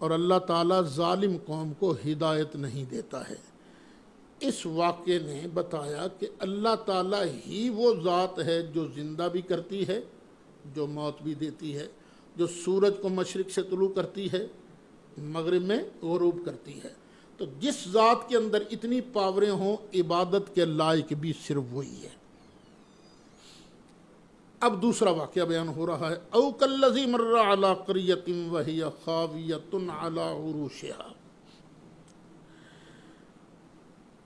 [SPEAKER 1] اور اللہ تعالیٰ ظالم قوم کو ہدایت نہیں دیتا ہے۔ اس واقعے نے بتایا کہ اللہ تعالیٰ ہی وہ ذات ہے جو زندہ بھی کرتی ہے، جو موت بھی دیتی ہے، جو سورج کو مشرق سے طلوع کرتی ہے، مغرب میں غروب کرتی ہے۔ تو جس ذات کے اندر اتنی پاوریں ہوں، عبادت کے لائق بھی صرف وہی ہے۔ اب دوسرا واقعہ بیان ہو رہا ہے، او کالذی مر علی قریۃ وہی خاویۃ علی عروشہا،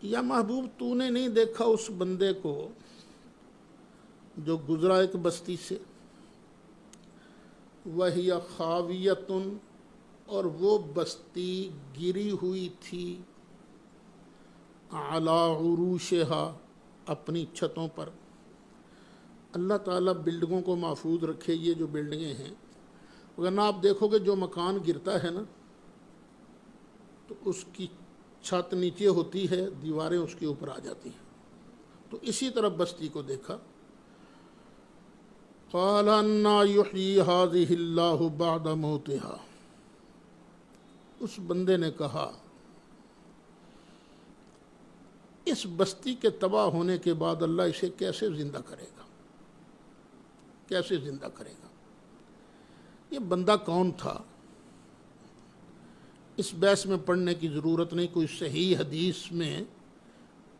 [SPEAKER 1] یا محبوب تو نے نہیں دیکھا اس بندے کو جو گزرا ایک بستی سے، وہی خاویۃ، اور وہ بستی گری ہوئی تھی، علی عروشہا، اپنی چھتوں پر۔ اللہ تعالیٰ بلڈنگوں کو محفوظ رکھے، یہ جو بلڈنگیں ہیں، ورنہ آپ دیکھو گے جو مکان گرتا ہے نا تو اس کی چھت نیچے ہوتی ہے، دیواریں اس کے اوپر آ جاتی ہیں، تو اسی طرح بستی کو دیکھا۔ قال انا یحیی ہذہ اللہ بعد موتہا، اس بندے نے کہا اس بستی کے تباہ ہونے کے بعد اللہ اسے کیسے زندہ کرے گا، کیسے زندہ کرے گا؟ یہ بندہ کون تھا؟ اس بحث میں پڑھنے کی ضرورت نہیں، کوئی صحیح حدیث میں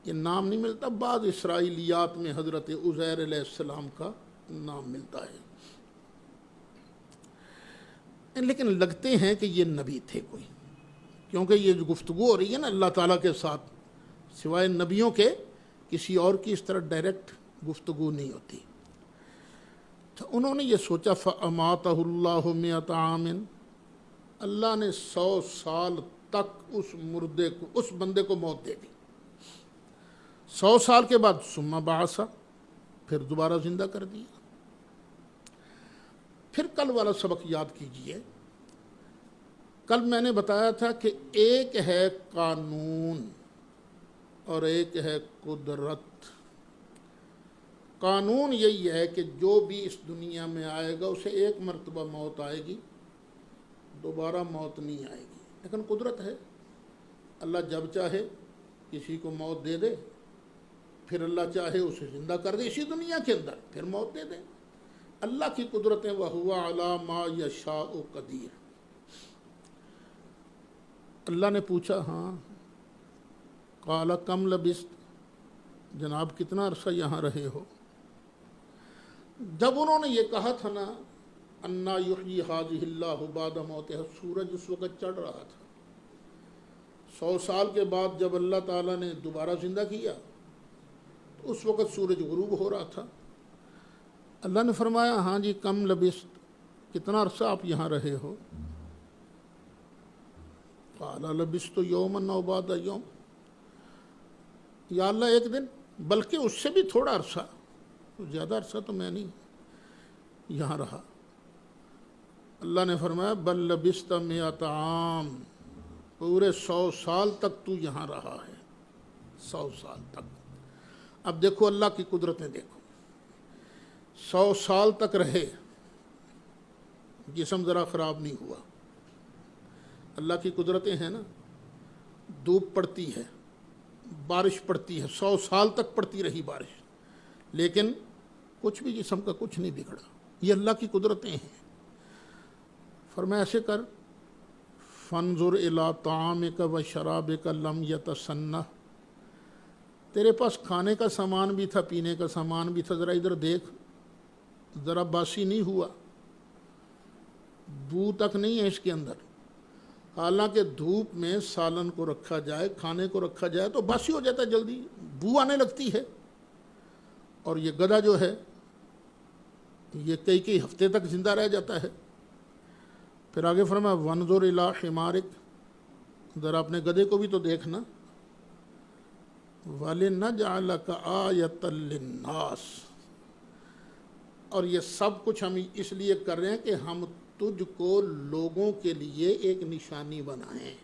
[SPEAKER 1] یہ نام نہیں ملتا، بعض اسرائیلیات میں حضرت عزیر علیہ السلام کا نام ملتا ہے، لیکن لگتے ہیں کہ یہ نبی تھے کوئی، کیونکہ یہ جو گفتگو ہو رہی ہے نا اللہ تعالیٰ کے ساتھ، سوائے نبیوں کے کسی اور کی اس طرح ڈائریکٹ گفتگو نہیں ہوتی۔ تو انہوں نے یہ سوچا فَأَمَاتَهُ اللَّهُ مِئَةَ عَامٍ، اللہ نے 100 سال تک اس مردے کو، اس بندے کو موت دے دی، 100 سال کے بعد ثم بعث، پھر دوبارہ زندہ کر دیا۔ پھر کل والا سبق یاد کیجئے، کل میں نے بتایا تھا کہ ایک ہے قانون اور ایک ہے قدرت۔ قانون یہی ہے کہ جو بھی اس دنیا میں آئے گا اسے ایک مرتبہ موت آئے گی، دوبارہ موت نہیں آئے گی، لیکن قدرت ہے، اللہ جب چاہے کسی کو موت دے دے، پھر اللہ چاہے اسے زندہ کر دے اسی دنیا کے اندر، پھر موت دے دے۔ اللہ کی قدرتیں وَهُوَ عَلَى مَا يَشَاءُ قَدِيرٌ۔ اللہ نے پوچھا ہاں، قَالَ كَمْ لَبِثْتَ، جناب کتنا عرصہ یہاں رہے ہو؟ جب انہوں نے یہ کہا تھا نا انا یحیی ہذہ اللہ بعد موتہا، سورج اس وقت چڑھ رہا تھا، 100 سال کے بعد جب اللہ تعالیٰ نے دوبارہ زندہ کیا تو اس وقت سورج غروب ہو رہا تھا۔ اللہ نے فرمایا ہاں جی کم لبثت، کتنا عرصہ آپ یہاں رہے ہو؟ قال لبثت یوما او بعض یوم، یا اللہ ایک دن، بلکہ اس سے بھی تھوڑا عرصہ، زیادہ عرصہ تو میں نہیں یہاں رہا۔ اللہ نے فرمایا بل لبثت مئۃ عام، پورے 100 سال تک تو یہاں رہا ہے، 100 سال تک۔ اب دیکھو اللہ کی قدرتیں دیکھو، 100 سال تک رہے، جسم ذرا خراب نہیں ہوا۔ اللہ کی قدرتیں ہیں نا، دھوپ پڑتی ہے، بارش پڑتی ہے، 100 سال تک پڑتی رہی بارش، لیکن کچھ بھی جسم کا کچھ نہیں بگڑا۔ یہ اللہ کی قدرتیں ہیں۔ فرمایا ایسے کر، فانظر الی طعامک و شرابک لم یتسنہ، تیرے پاس کھانے کا سامان بھی تھا، پینے کا سامان بھی تھا، ذرا ادھر دیکھ، ذرا باسی نہیں ہوا، بو تک نہیں ہے اس کے اندر۔ حالانکہ دھوپ میں سالن کو رکھا جائے، کھانے کو رکھا جائے تو باسی ہو جاتا ہے، جلدی بو آنے لگتی ہے، اور یہ گدھا جو ہے یہ کئی ہفتے تک زندہ رہ جاتا ہے۔ پھر آگے فرمایا وانظر الی حمارک، ذرا اپنے گدھے کو بھی تو دیکھنا، وَلِنَجْعَلَكَ آیَةً لِلنَّاسِ، اور یہ سب کچھ ہم اس لیے کر رہے ہیں کہ ہم تجھ کو لوگوں کے لیے ایک نشانی بنائیں،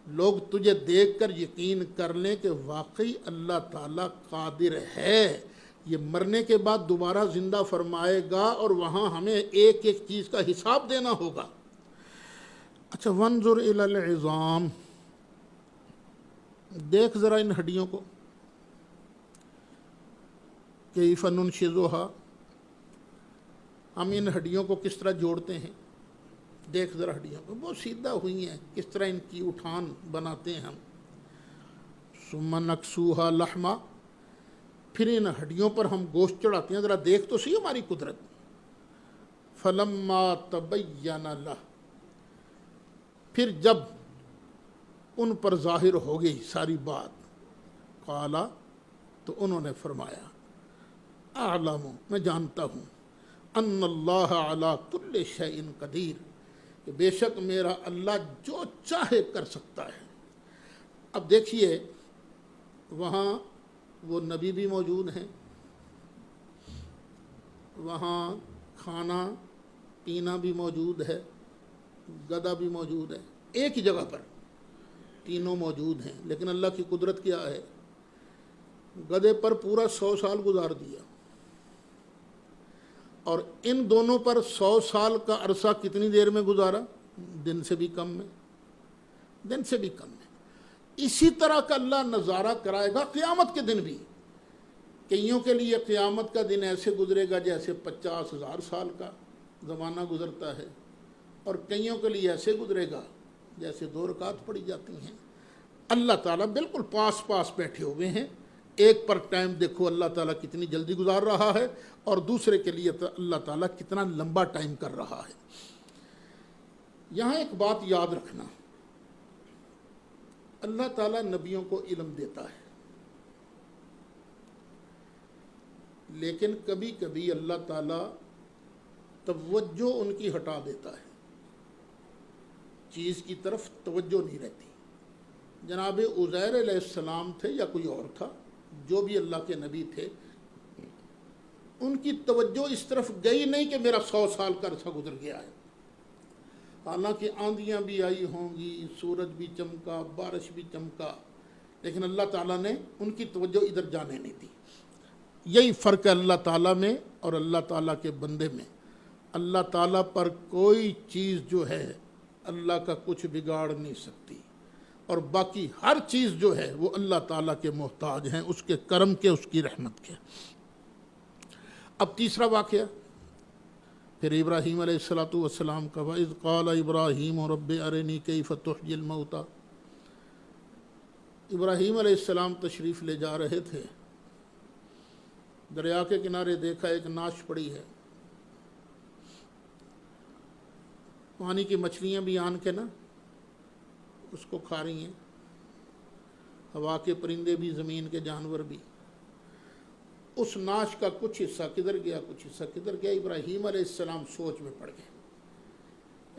[SPEAKER 1] لوگ تجھے دیکھ کر یقین کر لیں کہ واقعی اللہ تعالیٰ قادر ہے، یہ مرنے کے بعد دوبارہ زندہ فرمائے گا اور وہاں ہمیں ایک ایک چیز کا حساب دینا ہوگا۔ اچھا، وانظر الی العظام، دیکھ ذرا ان ہڈیوں کو، کیف ننشزھا، ہم ان ہڈیوں کو کس طرح جوڑتے ہیں، دیکھ ذرا ہڈیوں کو، بہت سیدھا ہوئی ہیں، کس طرح ان کی اٹھان بناتے ہیں ہم۔ ثم نکسوھا لحما، پھر ان ہڈیوں پر ہم گوشت چڑھاتے ہیں، ذرا دیکھ تو صحیح ہماری قدرت۔ فلما تبین لہ، پھر جب ان پر ظاہر ہو گئی ساری بات، قالا، تو انہوں نے فرمایا، اعلم، میں جانتا ہوں، ان اللہ علی کل شیء قدیر، کہ بے شک میرا اللہ جو چاہے کر سکتا ہے۔ اب دیکھیے وہاں وہ نبی بھی موجود ہیں، وہاں کھانا پینا بھی موجود ہے، گدھا بھی موجود ہے، ایک ہی جگہ پر تینوں موجود ہیں، لیکن اللہ کی قدرت کیا ہے، گدھے پر پورا 100 سال گزار دیا، اور ان دونوں پر 100 سال کا عرصہ کتنی دیر میں گزارا، دن سے بھی کم میں، دن سے بھی کم میں۔ اسی طرح کا اللہ نظارہ کرائے گا قیامت کے دن بھی۔ کئیوں کے لیے قیامت کا دن ایسے گزرے گا جیسے 50,000 سال کا زمانہ گزرتا ہے، اور کئیوں کے لیے ایسے گزرے گا جیسے 2 رکعت پڑھی جاتی ہیں۔ اللہ تعالیٰ بالکل پاس پاس بیٹھے ہوئے ہیں، ایک پر ٹائم دیکھو اللہ تعالیٰ کتنی جلدی گزار رہا ہے، اور دوسرے کے لیے اللہ تعالیٰ کتنا لمبا ٹائم کر رہا ہے۔ یہاں ایک بات یاد رکھنا، اللہ تعالیٰ نبیوں کو علم دیتا ہے، لیکن کبھی کبھی اللہ تعالیٰ توجہ ان کی ہٹا دیتا ہے، چیز کی طرف توجہ نہیں رہتی۔ جناب عزیر علیہ السلام تھے یا کوئی اور تھا، جو بھی اللہ کے نبی تھے، ان کی توجہ اس طرف گئی نہیں کہ میرا 100 سال کا عرصہ گزر گیا ہے، حالانکہ آندھیاں بھی آئی ہوں گی، سورج بھی چمکا، بارش بھی چمکا، لیکن اللہ تعالیٰ نے ان کی توجہ ادھر جانے نہیں دی۔ یہی فرق ہے اللہ تعالیٰ میں اور اللہ تعالیٰ کے بندے میں۔ اللہ تعالیٰ پر کوئی چیز جو ہے اللہ کا کچھ بگاڑ نہیں سکتی، اور باقی ہر چیز جو ہے وہ اللہ تعالیٰ کے محتاج ہیں، اس کے کرم کے، اس کی رحمت کے۔ اب تیسرا واقعہ پھر ابراہیم علیہ السلام کا، وَإِذْ قَالَ إِبْرَاهِيمُ رَبِّ أَرِنِي كَيْفَ تُحْيِي الْمَوْتَى۔ ابراہیم علیہ السلام تشریف لے جا رہے تھے، دریا کے کنارے دیکھا ایک ناش پڑی ہے، پانی کی مچھلیاں بھی آن کے نا اس کو کھا رہی ہیں، ہوا کے پرندے بھی، زمین کے جانور بھی۔ اس ناش کا کچھ حصہ کدھر گیا، کچھ حصہ کدھر گیا، ابراہیم علیہ السلام سوچ میں پڑ گئے،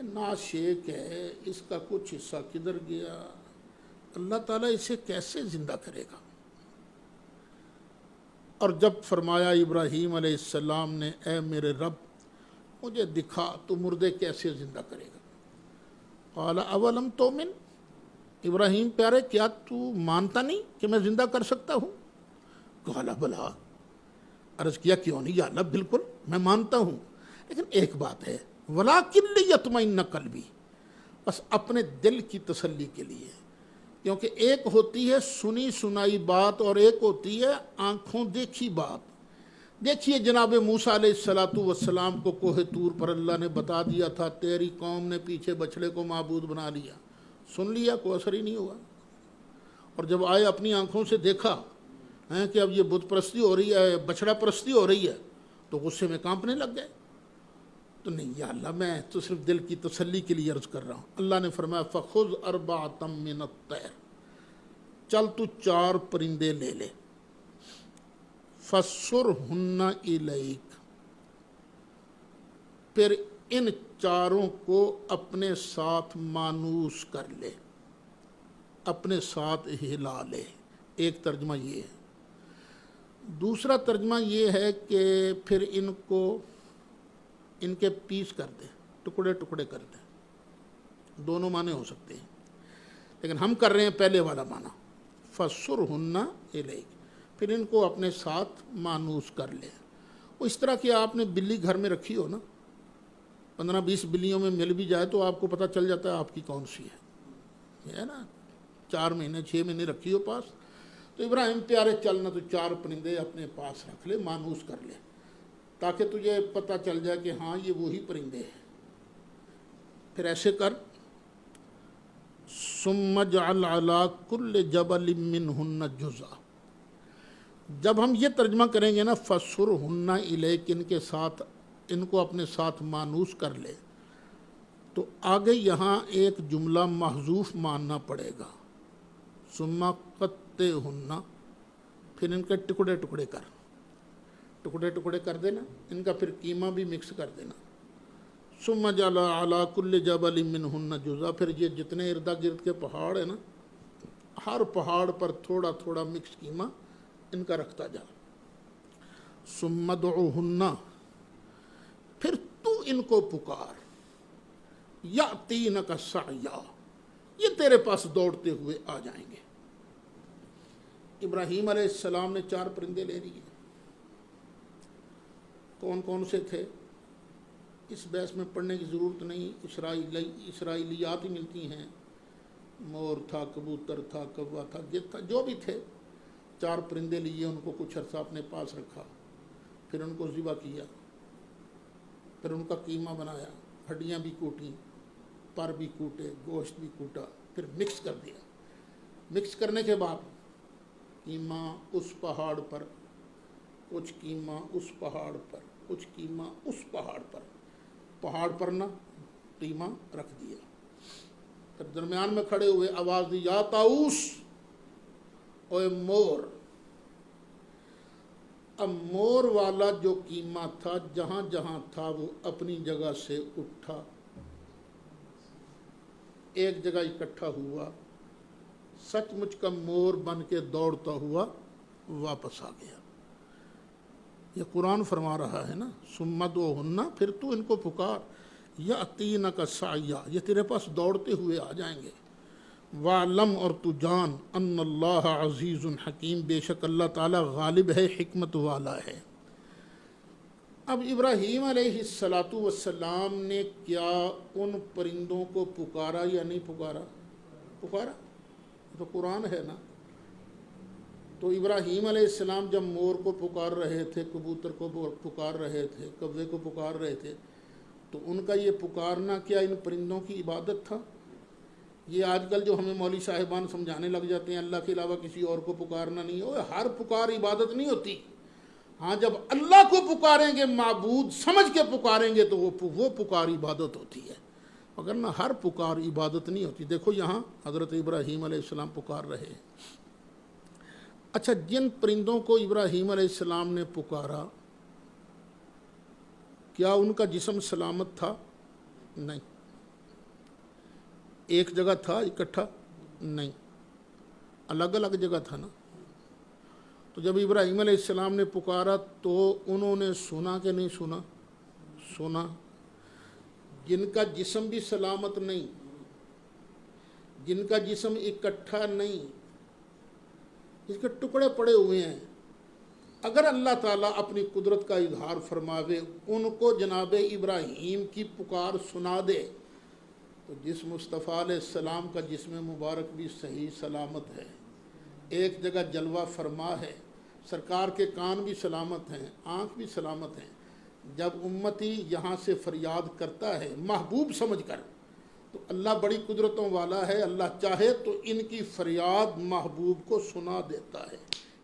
[SPEAKER 1] ناش ایک ہے، اس کا کچھ حصہ کدھر گیا، اللہ تعالیٰ اسے کیسے زندہ کرے گا؟ اور جب فرمایا ابراہیم علیہ السلام نے، اے میرے رب مجھے دکھا تو مردے کیسے زندہ کرے گا؟ قال اولم تؤمن، ابراہیم پیارے کیا تو مانتا نہیں کہ میں زندہ کر سکتا ہوں؟ قال بلا، عرض کیا کیوں نہیں یا اللہ، بالکل میں مانتا ہوں، لیکن ایک بات ہے، ولیکن لیطمئن قلبی، بس اپنے دل کی تسلی کے لیے، کیونکہ ایک ہوتی ہے سنی سنائی بات اور ایک ہوتی ہے آنکھوں دیکھی بات۔ دیکھیے جناب موسیٰ علیہ السلام کو کوہ طور پر اللہ نے بتا دیا تھا تیری قوم نے پیچھے بچھڑے کو معبود بنا لیا، سن لیا، کوئی اثر ہی نہیں ہوا، اور جب آئے اپنی آنکھوں سے دیکھا کہ اب یہ بت پرستی ہو رہی ہے، بچڑا پرستی ہو رہی ہے، تو غصے میں کانپنے لگ گئے۔ تو نہیں یا اللہ، میں تو صرف دل کی تسلی کے لیے عرض کر رہا ہوں۔ اللہ نے فرمایا فَخُذْ أَرْبَعَةً مِّنَ الطَّيْرِ، چل تو 4 پرندے لے لے، فَصُرْهُنَّ إِلَيْكَ، پھر ان 4 کو اپنے ساتھ مانوس کر لے، اپنے ساتھ ہلا لے۔ ایک ترجمہ یہ ہے۔ دوسرا ترجمہ یہ ہے کہ پھر ان کو ان کے پیس کر دے، ٹکڑے ٹکڑے کر دے۔ دونوں معنی ہو سکتے ہیں، لیکن ہم کر رہے ہیں پہلے والا معنی، فَصُرْهُنَّ إِلَيْكَ، پھر ان کو اپنے ساتھ مانوس کر لے۔ وہ اس طرح کہ آپ نے بلی گھر میں رکھی ہو نا، 15-20 بلیوں میں مل بھی جائے تو آپ کو پتہ چل جاتا ہے آپ کی کون سی ہے، یہ ہے نا، 4 مہینے 6 مہینے رکھی ہو پاس۔ تو ابراہیم پیارے چلنا تو 4 پرندے اپنے پاس رکھ لے، مانوس کر لے، تاکہ تجھے پتہ چل جائے کہ ہاں یہ وہی پرندے ہیں۔ پھر ایسے کر، ثم اجعل علی کل جبل منہن جزءا، جب ہم یہ ترجمہ کریں گے نا فَصُرْهُنَّ إِلَيْكَ، ان کے ساتھ، ان کو اپنے ساتھ مانوس کر لے، تو آگے یہاں ایک جملہ محذوف ماننا پڑے گا، ثم قطعهن، پھر ان کے ٹکڑے ٹکڑے کر، ٹکڑے ٹکڑے کر دینا، ان کا پھر قیمہ بھی مکس کر دینا۔ ثم اجعل علی کل جبل منہن جزءا، پھر یہ جتنے ارد گرد کے پہاڑ ہیں نا، ہر پہاڑ پر تھوڑا تھوڑا مکس قیمہ ان کا رکھتا جا۔ ثم ادعوہن، پھر تو ان کو پکار، یأتینک سعیا، یہ تیرے پاس دوڑتے ہوئے آ جائیں گے۔ ابراہیم علیہ السلام نے 4 پرندے لے لیے۔ کون کون سے تھے اس بحث میں پڑھنے کی ضرورت نہیں، اسرائیلیات ہی ملتی ہیں، مور تھا، کبوتر تھا، کوا تھا، گدھ تھا، جو بھی تھے، 4 پرندے لیے، ان کو کچھ عرصہ اپنے پاس رکھا، پھر ان کو ذبح کیا، پھر ان کا قیمہ بنایا، ہڈیاں بھی کوٹیں، پر بھی کوٹے، گوشت بھی کوٹا، پھر مکس کر دیا۔ مکس کرنے کے بعد قیمہ اس پہاڑ پر، کچھ قیمہ اس پہاڑ پر، کچھ قیمہ اس پہاڑ پر نہ قیمہ رکھ دیا۔ پھر درمیان میں کھڑے ہوئے آواز دی، یا طاؤس، اوے مور۔ اب مور والا جو قیمہ تھا جہاں جہاں تھا وہ اپنی جگہ سے اٹھا، ایک جگہ اکٹھا ہوا، سچ مچ کا مور بن کے دوڑتا ہوا واپس آ گیا۔ یہ قرآن فرما رہا ہے نا، ثم ادعوہن، پھر تو ان کو پکار، یأتینک سعیا، یہ تیرے پاس دوڑتے ہوئے آ جائیں گے۔ وَعْلَمْ، اور تو جان، ان اللہ عزیز حکیم، بے شک اللہ تعالی غالب ہے، حکمت والا ہے۔ اب ابراہیم علیہ السلام نے کیا ان پرندوں کو پکارا یا نہیں پکارا؟ پکارا، تو قرآن ہے نا۔ تو ابراہیم علیہ السلام جب مور کو پکار رہے تھے، کبوتر کو پکار رہے تھے، کوے کو پکار رہے تھے، تو ان کا یہ پکارنا کیا ان پرندوں کی عبادت تھا؟ یہ آج کل جو ہمیں مولوی صاحبان سمجھانے لگ جاتے ہیں اللہ کے علاوہ کسی اور کو پکارنا نہیں ہے، ہر پکار عبادت نہیں ہوتی۔ ہاں، جب اللہ کو پکاریں گے، معبود سمجھ کے پکاریں گے، تو وہ پکار عبادت ہوتی ہے، مگر نہ ہر پکار عبادت نہیں ہوتی۔ دیکھو یہاں حضرت ابراہیم علیہ السلام پکار رہے ہیں۔ اچھا، جن پرندوں کو ابراہیم علیہ السلام نے پکارا، کیا ان کا جسم سلامت تھا؟ نہیں۔ ایک جگہ تھا اکٹھا؟ نہیں، الگ الگ جگہ تھا نا۔ تو جب ابراہیم علیہ السلام نے پکارا تو انہوں نے سنا کہ نہیں سنا؟ سنا۔ جن کا جسم بھی سلامت نہیں، جن کا جسم اکٹھا نہیں، اس کے ٹکڑے پڑے ہوئے ہیں، اگر اللہ تعالیٰ اپنی قدرت کا اظہار فرماوے، ان کو جناب ابراہیم کی پکار سنا دے، تو جس مصطفیٰ علیہ السلام کا جسم مبارک بھی صحیح سلامت ہے، ایک جگہ جلوہ فرما ہے، سرکار کے کان بھی سلامت ہیں، آنکھ بھی سلامت ہیں، جب امتی یہاں سے فریاد کرتا ہے محبوب سمجھ کر، تو اللہ بڑی قدرتوں والا ہے، اللہ چاہے تو ان کی فریاد محبوب کو سنا دیتا ہے۔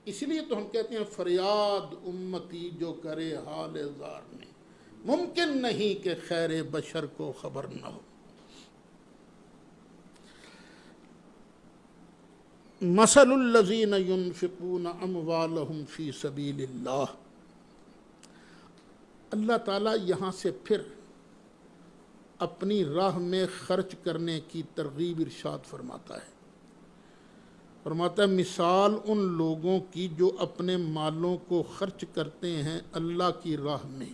[SPEAKER 1] اس لیے تو ہم کہتے ہیں فریاد امتی جو کرے حال زار میں، ممکن نہیں کہ خیر بشر کو خبر نہ ہو۔ مثل الذین ينفقون اموالهم فی سبیل اللہ، اللہ تعالیٰ یہاں سے پھر اپنی راہ میں خرچ کرنے کی ترغیب ارشاد فرماتا ہے۔ فرماتا ہے مثال ان لوگوں کی جو اپنے مالوں کو خرچ کرتے ہیں اللہ کی راہ میں،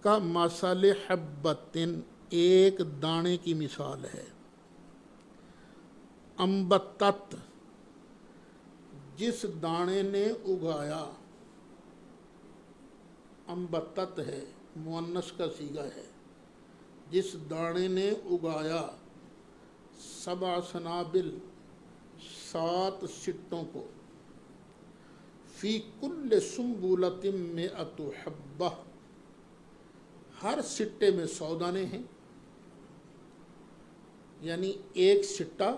[SPEAKER 1] کا مثل حبۃ، ایک دانے کی مثال ہے، انبتت، جس دانے نے اگایا، انبتت ہے مؤنث کا صیغہ ہے، جس دانے نے اگایا، سبع سنابل، 7 سٹوں کو، فی کل سنبلۃ مئۃ حبہ، ہر سٹے میں 100 دانے ہیں، یعنی ایک سٹہ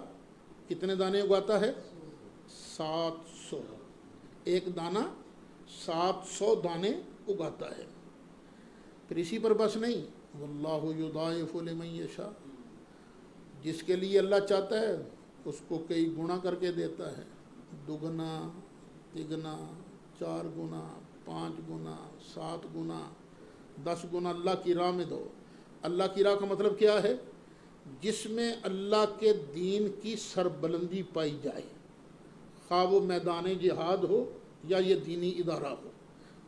[SPEAKER 1] کتنے دانے اگاتا ہے؟ 700، ایک دانہ 700 دانے اگاتا ہے۔ پھر اسی پر بس نہیں، واللہ یضاعف لمن یشاء، جس کے لیے اللہ چاہتا ہے اس کو کئی گنا کر کے دیتا ہے، 2 گنا، 3 گنا، 4 گنا، 5 گنا، 7 گنا، 10 گنا اللہ کی راہ میں دو۔ اللہ کی راہ کا مطلب کیا ہے؟ جس میں اللہ کے دین کی سربلندی پائی جائے، خواہ وہ میدان جہاد ہو یا یہ دینی ادارہ ہو،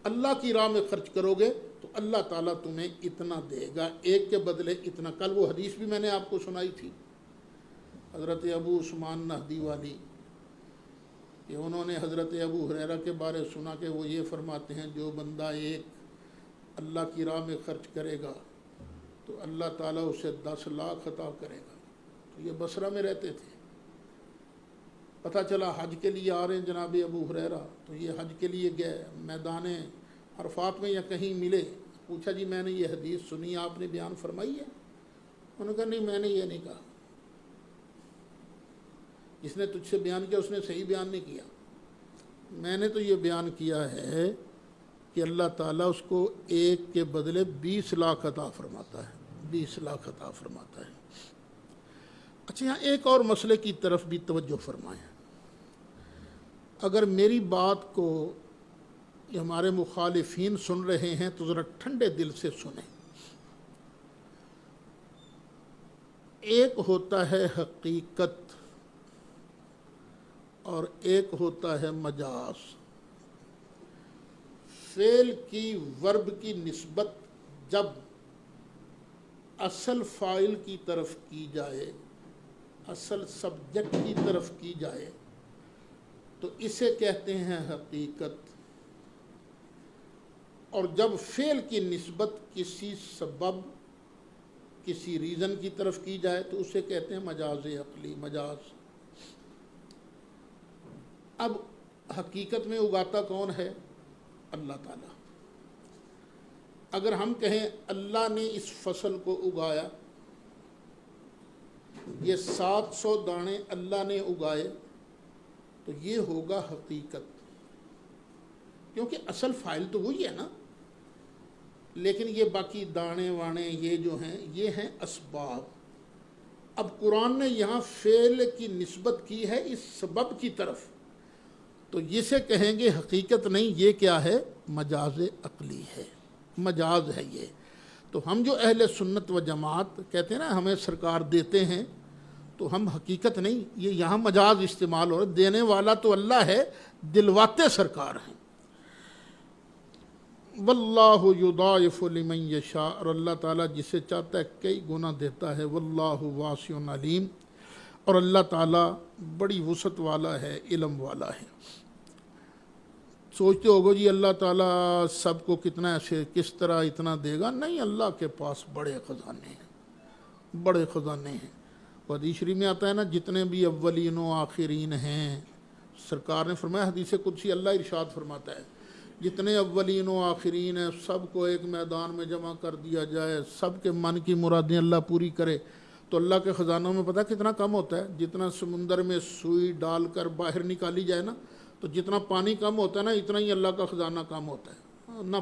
[SPEAKER 1] اللہ کی راہ میں خرچ کرو گے تو اللہ تعالیٰ تمہیں اتنا دے گا، ایک کے بدلے اتنا۔ کل وہ حدیث بھی میں نے آپ کو سنائی تھی، حضرت ابو عثمان نہدی والی، کہ انہوں نے حضرت ابو ہریرہ کے بارے سنا کہ وہ یہ فرماتے ہیں جو بندہ ایک اللہ کی راہ میں خرچ کرے گا تو اللہ تعالیٰ اسے 10 لاکھ عطا کرے گا۔ تو یہ بصرہ میں رہتے تھے، پتہ چلا حج کے لیے آ رہے ہیں جناب ابو ہریرہ، تو یہ حج کے لیے گئے، میدان عرفات میں یا کہیں ملے، پوچھا جی میں نے یہ حدیث سنی، آپ نے بیان فرمائی ہے؟ انہوں نے کہا نہیں میں نے یہ نہیں کہا، جس نے تجھ سے بیان کیا اس نے صحیح بیان نہیں کیا، میں نے تو یہ بیان کیا ہے کہ اللہ تعالیٰ اس کو ایک کے بدلے 20 لاکھ عطا فرماتا ہے، 20 لاکھ عطا فرماتا ہے۔ اچھا یہاں ایک اور مسئلے کی طرف بھی توجہ فرمائیں، اگر میری بات کو یہ ہمارے مخالفین سن رہے ہیں تو ذرا ٹھنڈے دل سے سنیں۔ ایک ہوتا ہے حقیقت اور ایک ہوتا ہے مجاز۔ فعل کی ورب کی نسبت جب اصل فاعل کی طرف کی جائے، اصل سبجیکٹ کی طرف کی جائے تو اسے کہتے ہیں حقیقت، اور جب فعل کی نسبت کسی سبب کسی ریزن کی طرف کی جائے تو اسے کہتے ہیں مجاز عقلی، مجاز۔ اب حقیقت میں اگاتا کون ہے؟ اللہ تعالیٰ۔ اگر ہم کہیں اللہ نے اس فصل کو اگایا، یہ 700 دانے اللہ نے اگائے، تو یہ ہوگا حقیقت، کیونکہ اصل فاعل تو وہی ہے نا، لیکن یہ باقی دانے وانے یہ جو ہیں یہ ہیں اسباب۔ اب قرآن نے یہاں فعل کی نسبت کی ہے اس سبب کی طرف، تو جسے کہیں گے حقیقت نہیں، یہ کیا ہے؟ مجاز عقلی ہے، مجاز ہے یہ۔ تو ہم جو اہل سنت و جماعت کہتے ہیں نا ہمیں سرکار دیتے ہیں، تو ہم حقیقت نہیں، یہ یہاں مجاز استعمال ہو رہا ہے، دینے والا تو اللہ ہے، دلواتے سرکار ہیں۔ واللہ یضاعف لمن یشاء، اور اللہ تعالیٰ جسے چاہتا ہے کئی گنا دیتا ہے، واللہ واسع علیم، اور اللہ تعالیٰ بڑی وسعت والا ہے، علم والا ہے۔ سوچتے ہوگو جی اللہ تعالیٰ سب کو کتنا ایسے کس طرح اتنا دے گا؟ نہیں، اللہ کے پاس بڑے خزانے ہیں، بڑے خزانے ہیں۔ حدیث شریف میں آتا ہے نا، جتنے بھی اولین و آخرین ہیں، سرکار نے فرمایا، حدیث قدسی اللہ ارشاد فرماتا ہے، جتنے اولین و آخرین ہیں سب کو ایک میدان میں جمع کر دیا جائے، سب کے من کی مرادیں اللہ پوری کرے، تو اللہ کے خزانوں میں پتہ کتنا کم ہوتا ہے؟ جتنا سمندر میں سوئی ڈال کر باہر نکالی جائے نا، تو جتنا پانی کم ہوتا ہے نا، اتنا ہی اللہ کا خزانہ کم ہوتا ہے۔ نہ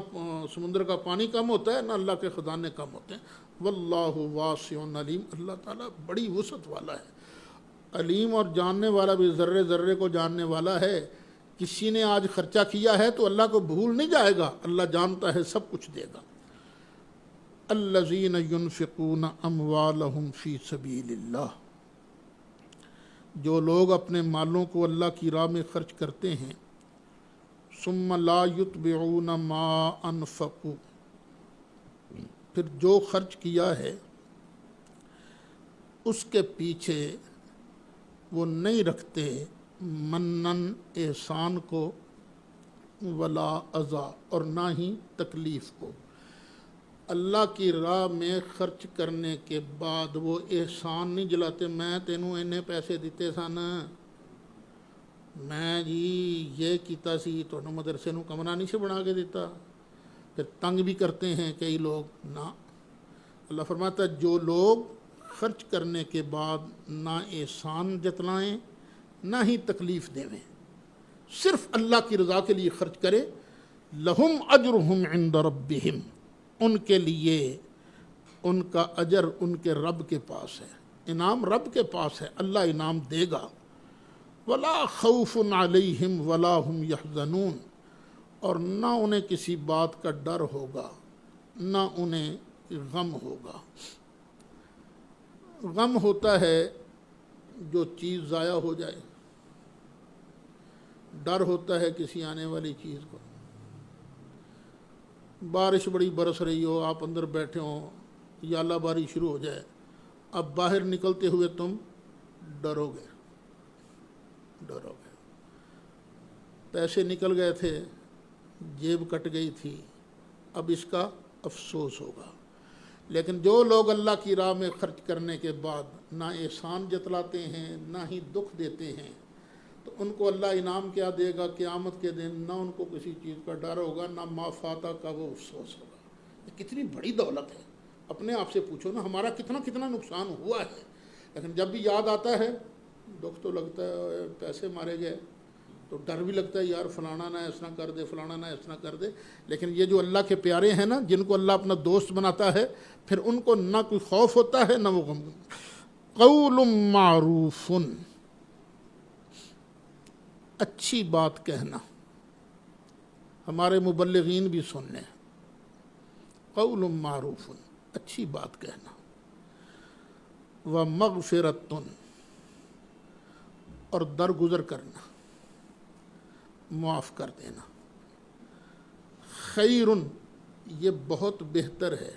[SPEAKER 1] سمندر کا پانی کم ہوتا ہے، نہ اللہ کے خزانے کم ہوتے ہیں۔ واللہ واسع علیم، اللہ تعالیٰ بڑی وسعت والا ہے، علیم اور جاننے والا بھی، ذرے ذرے کو جاننے والا ہے۔ کسی نے آج خرچہ کیا ہے تو اللہ کو بھول نہیں جائے گا، اللہ جانتا ہے، سب کچھ دے گا۔ الذین ینفقون اموالہم فی سبیل اللہ، جو لوگ اپنے مالوں کو اللہ کی راہ میں خرچ کرتے ہیں، ثم لا یتبعون ما انفقوا، پھر جو خرچ کیا ہے اس کے پیچھے وہ نہیں رکھتے منن احسان کو، ولا اذا، اور نہ ہی تکلیف کو۔ اللہ کی راہ میں خرچ کرنے کے بعد وہ احسان نہیں جلاتے، میں تینوں اینے پیسے دیتے سن، میں جی یہ کیتا سی، تینوں مدرسے نوں کمرہ نہیں سے بنا کے دیتا، پھر تنگ بھی کرتے ہیں کئی لوگ۔ نہ، اللہ فرماتا ہے جو لوگ خرچ کرنے کے بعد نہ احسان جتلائیں نہ ہی تکلیف دیں، صرف اللہ کی رضا کے لیے خرچ کرے، لہم اجرہم عند ربہم، ان کے لیے ان کا اجر ان کے رب کے پاس ہے، انعام رب کے پاس ہے، اللہ انعام دے گا۔ ولا خوف علیہم ولا ہم یحزنون، اور نہ انہیں کسی بات کا ڈر ہوگا، نہ انہیں غم ہوگا۔ غم ہوتا ہے جو چیز ضائع ہو جائے، ڈر ہوتا ہے کسی آنے والی چیز کو۔ بارش بڑی برس رہی ہو، آپ اندر بیٹھے ہوں، یا اللہ باری شروع ہو جائے، اب باہر نکلتے ہوئے تم ڈرو گے، پیسے نکل گئے تھے، جیب کٹ گئی تھی، اب اس کا افسوس ہوگا۔ لیکن جو لوگ اللہ کی راہ میں خرچ کرنے کے بعد نہ احسان جتلاتے ہیں نہ ہی دکھ دیتے ہیں، تو ان کو اللہ انعام کیا دے گا؟ قیامت کے دن نہ ان کو کسی چیز کا ڈر ہوگا، نہ ما فاتہ کا وہ افسوس ہوگا۔ یہ کتنی بڑی دولت ہے، اپنے آپ سے پوچھو نا، ہمارا کتنا نقصان ہوا ہے، لیکن جب بھی یاد آتا ہے دکھ تو لگتا ہے، پیسے مارے گئے تو ڈر بھی لگتا ہے، یار فلانا نہ اس طرح کر دے، فلانا نہ اس طرح کر دے۔ لیکن یہ جو اللہ کے پیارے ہیں نا، جن کو اللہ اپنا دوست بناتا ہے، پھر ان کو نہ کوئی خوف ہوتا ہے نہ وہ غم۔ قول معروف، اچھی بات کہنا، ہمارے مبلغین بھی سن لیں، قول معروف، اچھی بات کہنا، ومغفرۃ، اور درگزر کرنا، معاف کر دینا، خیر، یہ بہت بہتر ہے،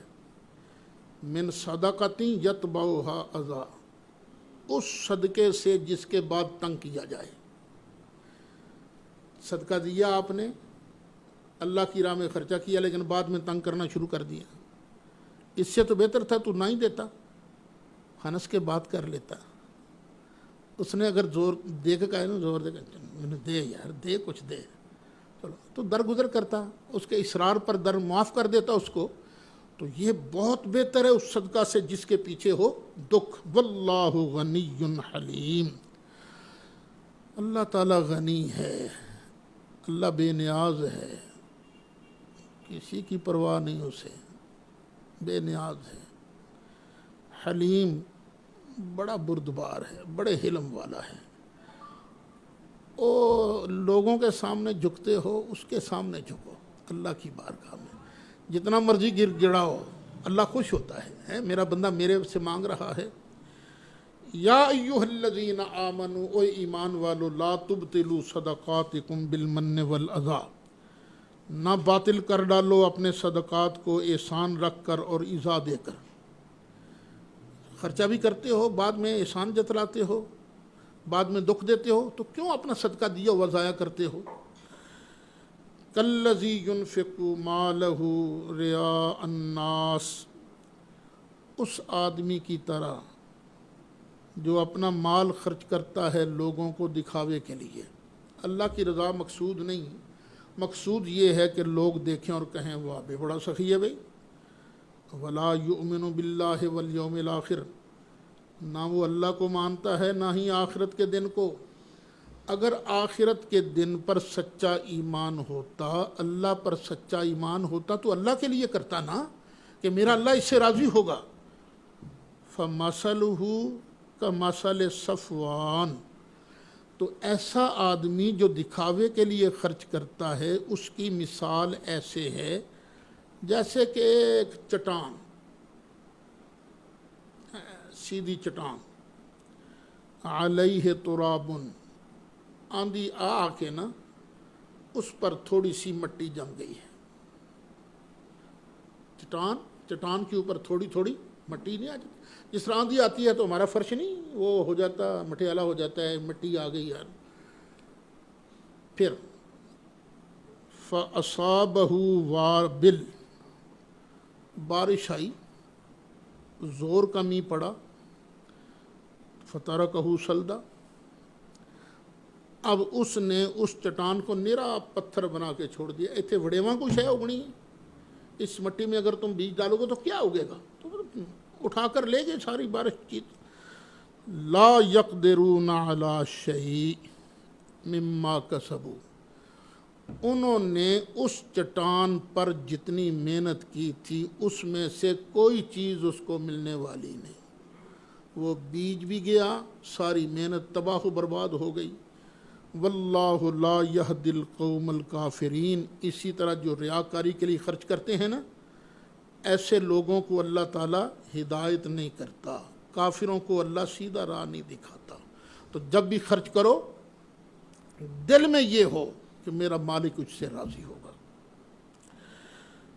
[SPEAKER 1] من صدقۃ یتبعها اذی، اس صدقے سے جس کے بعد تنگ کیا جائے۔ صدقہ دیا آپ نے، اللہ کی راہ میں خرچہ کیا، لیکن بعد میں تنگ کرنا شروع کر دیا، اس سے تو بہتر تھا تو نہ ہی دیتا، ہنس کے بات کر لیتا۔ اس نے اگر زور دے کے کہا نا، زور دے کے دے یار، دے کچھ دے، چلو تو درگزر کرتا، اس کے اصرار پر در معاف کر دیتا اس کو، تو یہ بہت بہتر ہے اس صدقہ سے جس کے پیچھے ہو دکھ۔ واللہ غنی حلیم، اللہ تعالیٰ غنی ہے، اللہ بے نیاز ہے، کسی کی پرواہ نہیں اسے، بے نیاز ہے، حلیم، بڑا بردبار ہے، بڑے حلم والا ہے۔ او لوگوں کے سامنے جھکتے ہو، اس کے سامنے جھکو، اللہ کی بارگاہ میں جتنا مرضی گر گڑاؤ، اللہ خوش ہوتا ہے، میرا بندہ میرے سے مانگ رہا ہے۔ یا ایہا الذین آمنوا، اے ایمان والو، لا تبطلوا صدقاتکم بالمن والاذی، نہ باطل کر ڈالو اپنے صدقات کو احسان رکھ کر اور ایذا دے کر۔ خرچہ بھی کرتے ہو، بعد میں احسان جتلاتے ہو، بعد میں دکھ دیتے ہو، تو کیوں اپنا صدقہ دیا ہوا ضائع کرتے ہو؟ کالذی ینفق مالہ رئاء الناس، اس آدمی کی طرح جو اپنا مال خرچ کرتا ہے لوگوں کو دکھاوے کے لیے۔ اللہ کی رضا مقصود نہیں، مقصود یہ ہے کہ لوگ دیکھیں اور کہیں واہ بے بڑا سخی ہے بھائی۔ ولا یؤمن باللہ والیوم الآخر، نہ وہ اللہ کو مانتا ہے نہ ہی آخرت کے دن کو۔ اگر آخرت کے دن پر سچا ایمان ہوتا، اللہ پر سچا ایمان ہوتا تو اللہ کے لیے کرتا نا، کہ میرا اللہ اس سے راضی ہوگا۔ فَمَثَلُهُ كَمَثَلِ صَفْوَانَ، تو ایسا آدمی جو دکھاوے کے لیے خرچ کرتا ہے، اس کی مثال ایسے ہے جیسے کہ ایک چٹان، سیدھی چٹان، علیہ تراب، آندھی آ کے نا اس پر تھوڑی سی مٹی جم گئی ہے۔ چٹان کے اوپر تھوڑی تھوڑی مٹی نہیں آ جاتی، جس طرح آندھی آتی ہے تو ہمارا فرش نہیں وہ ہو جاتا، مٹیالہ ہو جاتا ہے، مٹی آ گئی یار۔ پھر فَأَصَابَهُ وَابِلٌ، بارش آئی، زور کا می پڑا، فَتَرَكَهُ صَلْدًا، اب اس نے اس چٹان کو نرا پتھر بنا کے چھوڑ دیا۔ ایتھے وڑیواں کچھ ہے اگنی، اس مٹی میں اگر تم بیج ڈالو گے تو کیا اگے گا؟ تو اٹھا کر لے گئے ساری بارش کی۔ لا یقدرون علی شیء مما کسبوا، انہوں نے اس چٹان پر جتنی محنت کی تھی اس میں سے کوئی چیز اس کو ملنے والی نہیں۔ وہ بیج بھی گیا، ساری محنت تباہ و برباد ہو گئی۔ واللہ لا یہدی القوم الکافرین، اسی طرح جو ریاکاری کے لیے خرچ کرتے ہیں نا، ایسے لوگوں کو اللہ تعالیٰ ہدایت نہیں کرتا، کافروں کو اللہ سیدھا راہ نہیں دکھاتا۔ تو جب بھی خرچ کرو دل میں یہ ہو کہ میرا مالک اس سے راضی ہوگا۔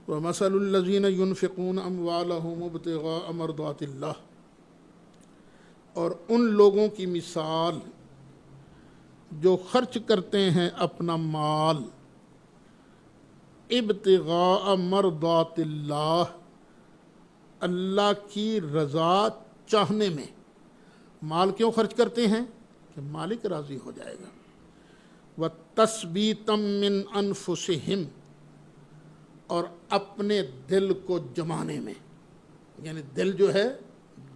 [SPEAKER 1] وَمَثَلُ الَّذِينَ يُنْفِقُونَ أَمْوَالَهُمُ ابْتِغَاءَ مَرْضَاتِ اللَّهِ، اور ان لوگوں کی مثال جو خرچ کرتے ہیں اپنا مال ابتغاء مرضات اللہ، اللہ کی رضا چاہنے میں۔ مال کیوں خرچ کرتے ہیں؟ کہ مالک راضی ہو جائے گا۔ وَتَثْبِيتًا مِّنْ أَنفُسِهِمْ، اور اپنے دل کو جمانے میں، یعنی دل جو ہے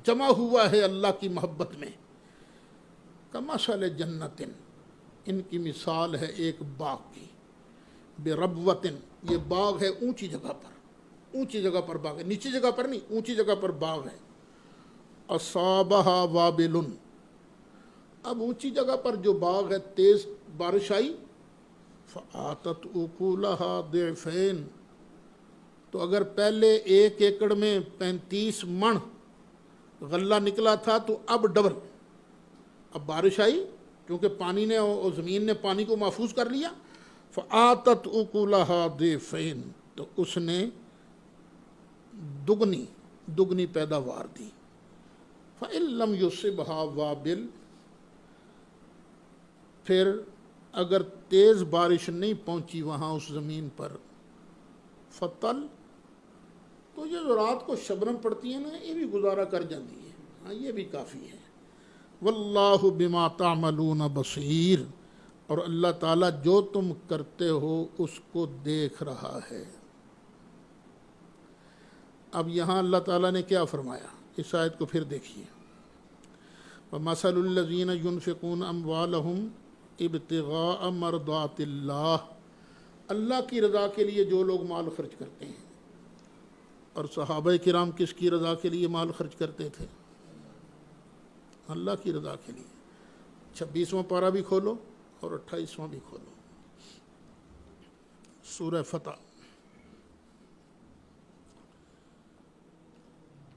[SPEAKER 1] جمع ہوا ہے اللہ کی محبت میں۔ کمثل جنت، ان کی مثال ہے ایک باغ کی، بربوۃ، یہ باغ ہے اونچی جگہ پر، اونچی جگہ پر باغ ہے، نیچی جگہ پر نہیں، اونچی جگہ پر باغ ہے۔ اصابها وابل، اب اونچی جگہ پر جو باغ ہے تیز بارش آئی، فآتت اکولها ضعفین، تو اگر پہلے 1 ایکڑ میں 35 من غلہ نکلا تھا تو اب ڈبل، اب بارش آئی کیونکہ پانی نے اور زمین نے پانی کو محفوظ کر لیا، فآتت اکولها ضعفین، تو اس نے دگنی پیداوار دی۔ فإن لم يصبها وابل، پھر اگر تیز بارش نہیں پہنچی وہاں اس زمین پر، فتل، تو یہ جو رات کو شبنم پڑتی ہے نا، یہ بھی گزارا کر جاتی ہے، ہاں یہ بھی کافی ہے۔ واللہ بما تعملون بصیر، اور اللہ تعالیٰ جو تم کرتے ہو اس کو دیکھ رہا ہے۔ اب یہاں اللہ تعالیٰ نے کیا فرمایا، اس آیت کو پھر دیکھیے۔ وَمَثَلُ الَّذِينَ يُنْفِقُونَ أَمْوَالَهُمْ ابْتِغَاءَ مَرْضَاتِ اللَّهِ، اللہ کی رضا کے لیے جو لوگ مال خرچ کرتے ہیں۔ اور صحابہ کرام کس کی رضا کے لیے مال خرچ کرتے تھے؟ اللہ کی رضا کے لیے۔ 26واں پارہ بھی کھولو اور 28واں بھی کھولو، سورہ فتح۔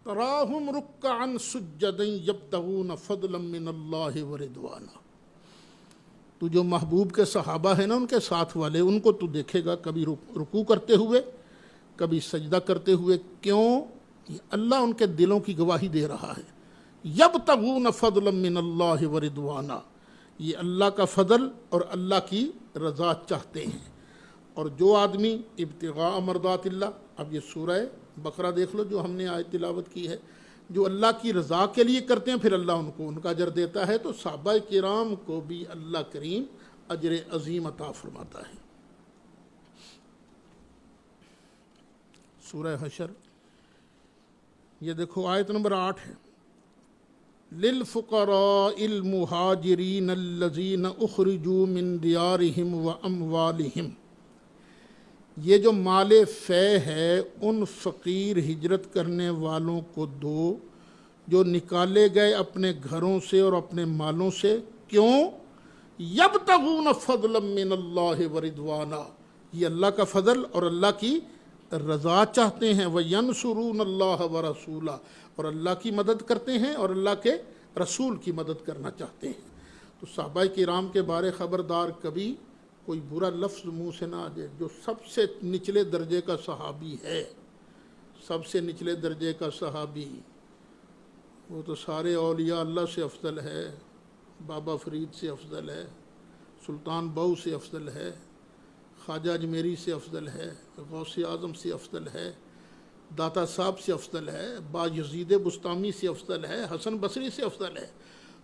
[SPEAKER 1] تراہم رکعا سجدا یبتغون فضلا من اللہ ورضوانا، تو جو محبوب کے صحابہ ہیں نا ان کے ساتھ والے، ان کو تو دیکھے گا کبھی رکوع کرتے ہوئے، کبھی سجدہ کرتے ہوئے. کیوں؟ یہ اللہ ان کے دلوں کی گواہی دے رہا ہے. یبتغون فضلا من اللہ ورضوانا، یہ اللہ کا فضل اور اللہ کی رضا چاہتے ہیں. اور جو آدمی ابتغاء مرضات اللہ، اب یہ سورہ بقرہ دیکھ لو جو ہم نے آیت تلاوت کی ہے، جو اللہ کی رضا کے لیے کرتے ہیں پھر اللہ ان کو ان کا اجر دیتا ہے. تو صحابہ کرام کو بھی اللہ کریم اجر عظیم عطا فرماتا ہے. سورہ حشر، یہ دیکھو آیت نمبر 8 ہے. للفقراء المہاجرین الذین اخرجوا من دیارہم واموالہم، یہ جو مال فے ہے ان فقیر ہجرت کرنے والوں کو دو جو نکالے گئے اپنے گھروں سے اور اپنے مالوں سے. کیوں؟ یبتغون فضلا من اللہ ورضوانا، یہ اللہ کا فضل اور اللہ کی رضا چاہتے ہیں. وینصرون اللہ ورسولہ، اور اللہ کی مدد کرتے ہیں اور اللہ کے رسول کی مدد کرنا چاہتے ہیں. تو صحابہ کرام کے بارے خبردار کبھی کوئی برا لفظ منہ سے نہ آ جائے. جو سب سے نچلے درجے کا صحابی ہے، سب سے نچلے درجے کا صحابی، وہ تو سارے اولیاء اللہ سے افضل ہے. بابا فرید سے افضل ہے، سلطان بہو سے افضل ہے، خواجہ اجمیری سے افضل ہے، غوث اعظم سے افضل ہے، داتا صاحب سے افضل ہے، با یزید بستامی سے افضل ہے، حسن بصری سے افضل ہے.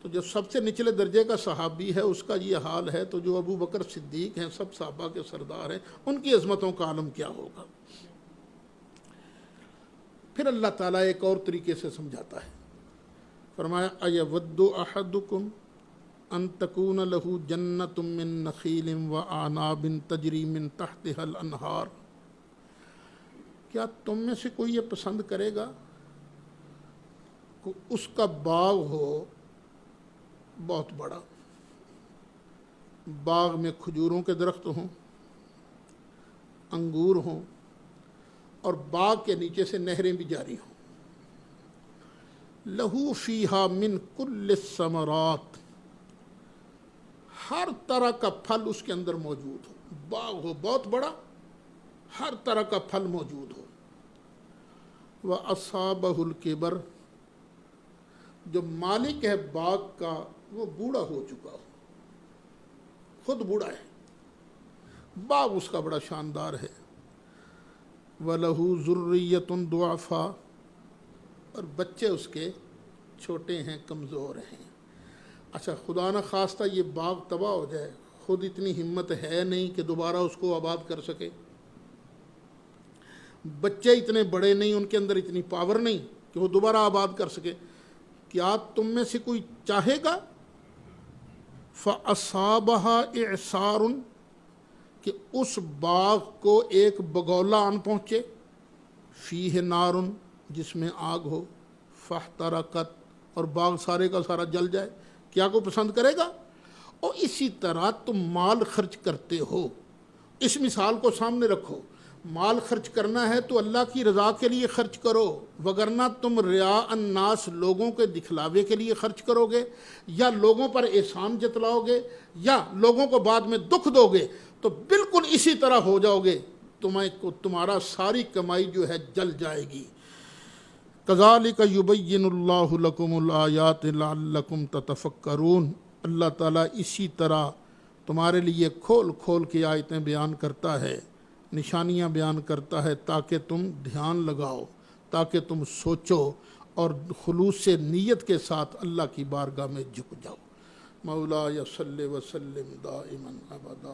[SPEAKER 1] تو جو سب سے نچلے درجے کا صحابی ہے اس کا یہ حال ہے، تو جو ابو بکر صدیق ہیں، سب صحابہ کے سردار ہیں، ان کی عظمتوں کا عالم کیا ہوگا. پھر اللہ تعالیٰ ایک اور طریقے سے سمجھاتا ہے. فرمایا ایود احدکم ان تکون لہ جنۃ من نخیل وعناب تجری من تحتها الانہار، کیا تم میں سے کوئی یہ پسند کرے گا کہ اس کا باغ ہو بہت بڑا، باغ میں کھجوروں کے درخت ہوں، انگور ہوں، اور باغ کے نیچے سے نہریں بھی جاری ہوں. لہو فیہا من کل الثمرات، ہر طرح کا پھل اس کے اندر موجود ہو. باغ ہو بہت بڑا، ہر طرح کا پھل موجود ہو. وَأَصَابَهُ الْكِبَرُ، جو مالک ہے باغ کا وہ بوڑھا ہو چکا ہو، خود بوڑھا ہے، باغ اس کا بڑا شاندار ہے. وَلَهُ ذُرِّيَّةٌ ضُعَفَاءُ، اور بچے اس کے چھوٹے ہیں، کمزور ہیں. اچھا خدا نہ خواستہ یہ باغ تباہ ہو جائے، خود اتنی ہمت ہے نہیں کہ دوبارہ اس کو آباد کر سکے، بچے اتنے بڑے نہیں، ان کے اندر اتنی پاور نہیں کہ وہ دوبارہ آباد کر سکے. کیا تم میں سے کوئی چاہے گا فَأَصَابَهَا إِعْصَارٌ، کہ اس باغ کو ایک بگولا آن پہنچے، فیہ نارٌ، جس میں آگ ہو، فاحترقت، اور باغ سارے کا سارا جل جائے؟ کیا کوئی پسند کرے گا؟ اور اسی طرح تم مال خرچ کرتے ہو، اس مثال کو سامنے رکھو. مال خرچ کرنا ہے تو اللہ کی رضا کے لیے خرچ کرو، وگرنہ تم ریا الناس، لوگوں کے دکھلاوے کے لیے خرچ کرو گے، یا لوگوں پر احسان جتلاؤ گے، یا لوگوں کو بعد میں دکھ دو گے، تو بالکل اسی طرح ہو جاؤ گے، تمہارا ساری کمائی جو ہے جل جائے گی. کذالک یبین اللہ لکم الآیات لعلکم تتفکرون، اللہ تعالیٰ اسی طرح تمہارے لیے کھول کھول کے آیتیں بیان کرتا ہے، نشانیاں بیان کرتا ہے، تاکہ تم دھیان لگاؤ، تاکہ تم سوچو اور خلوص نیت کے ساتھ اللہ کی بارگاہ میں جھک جاؤ. مولا صلی وسلم دائما ابدا.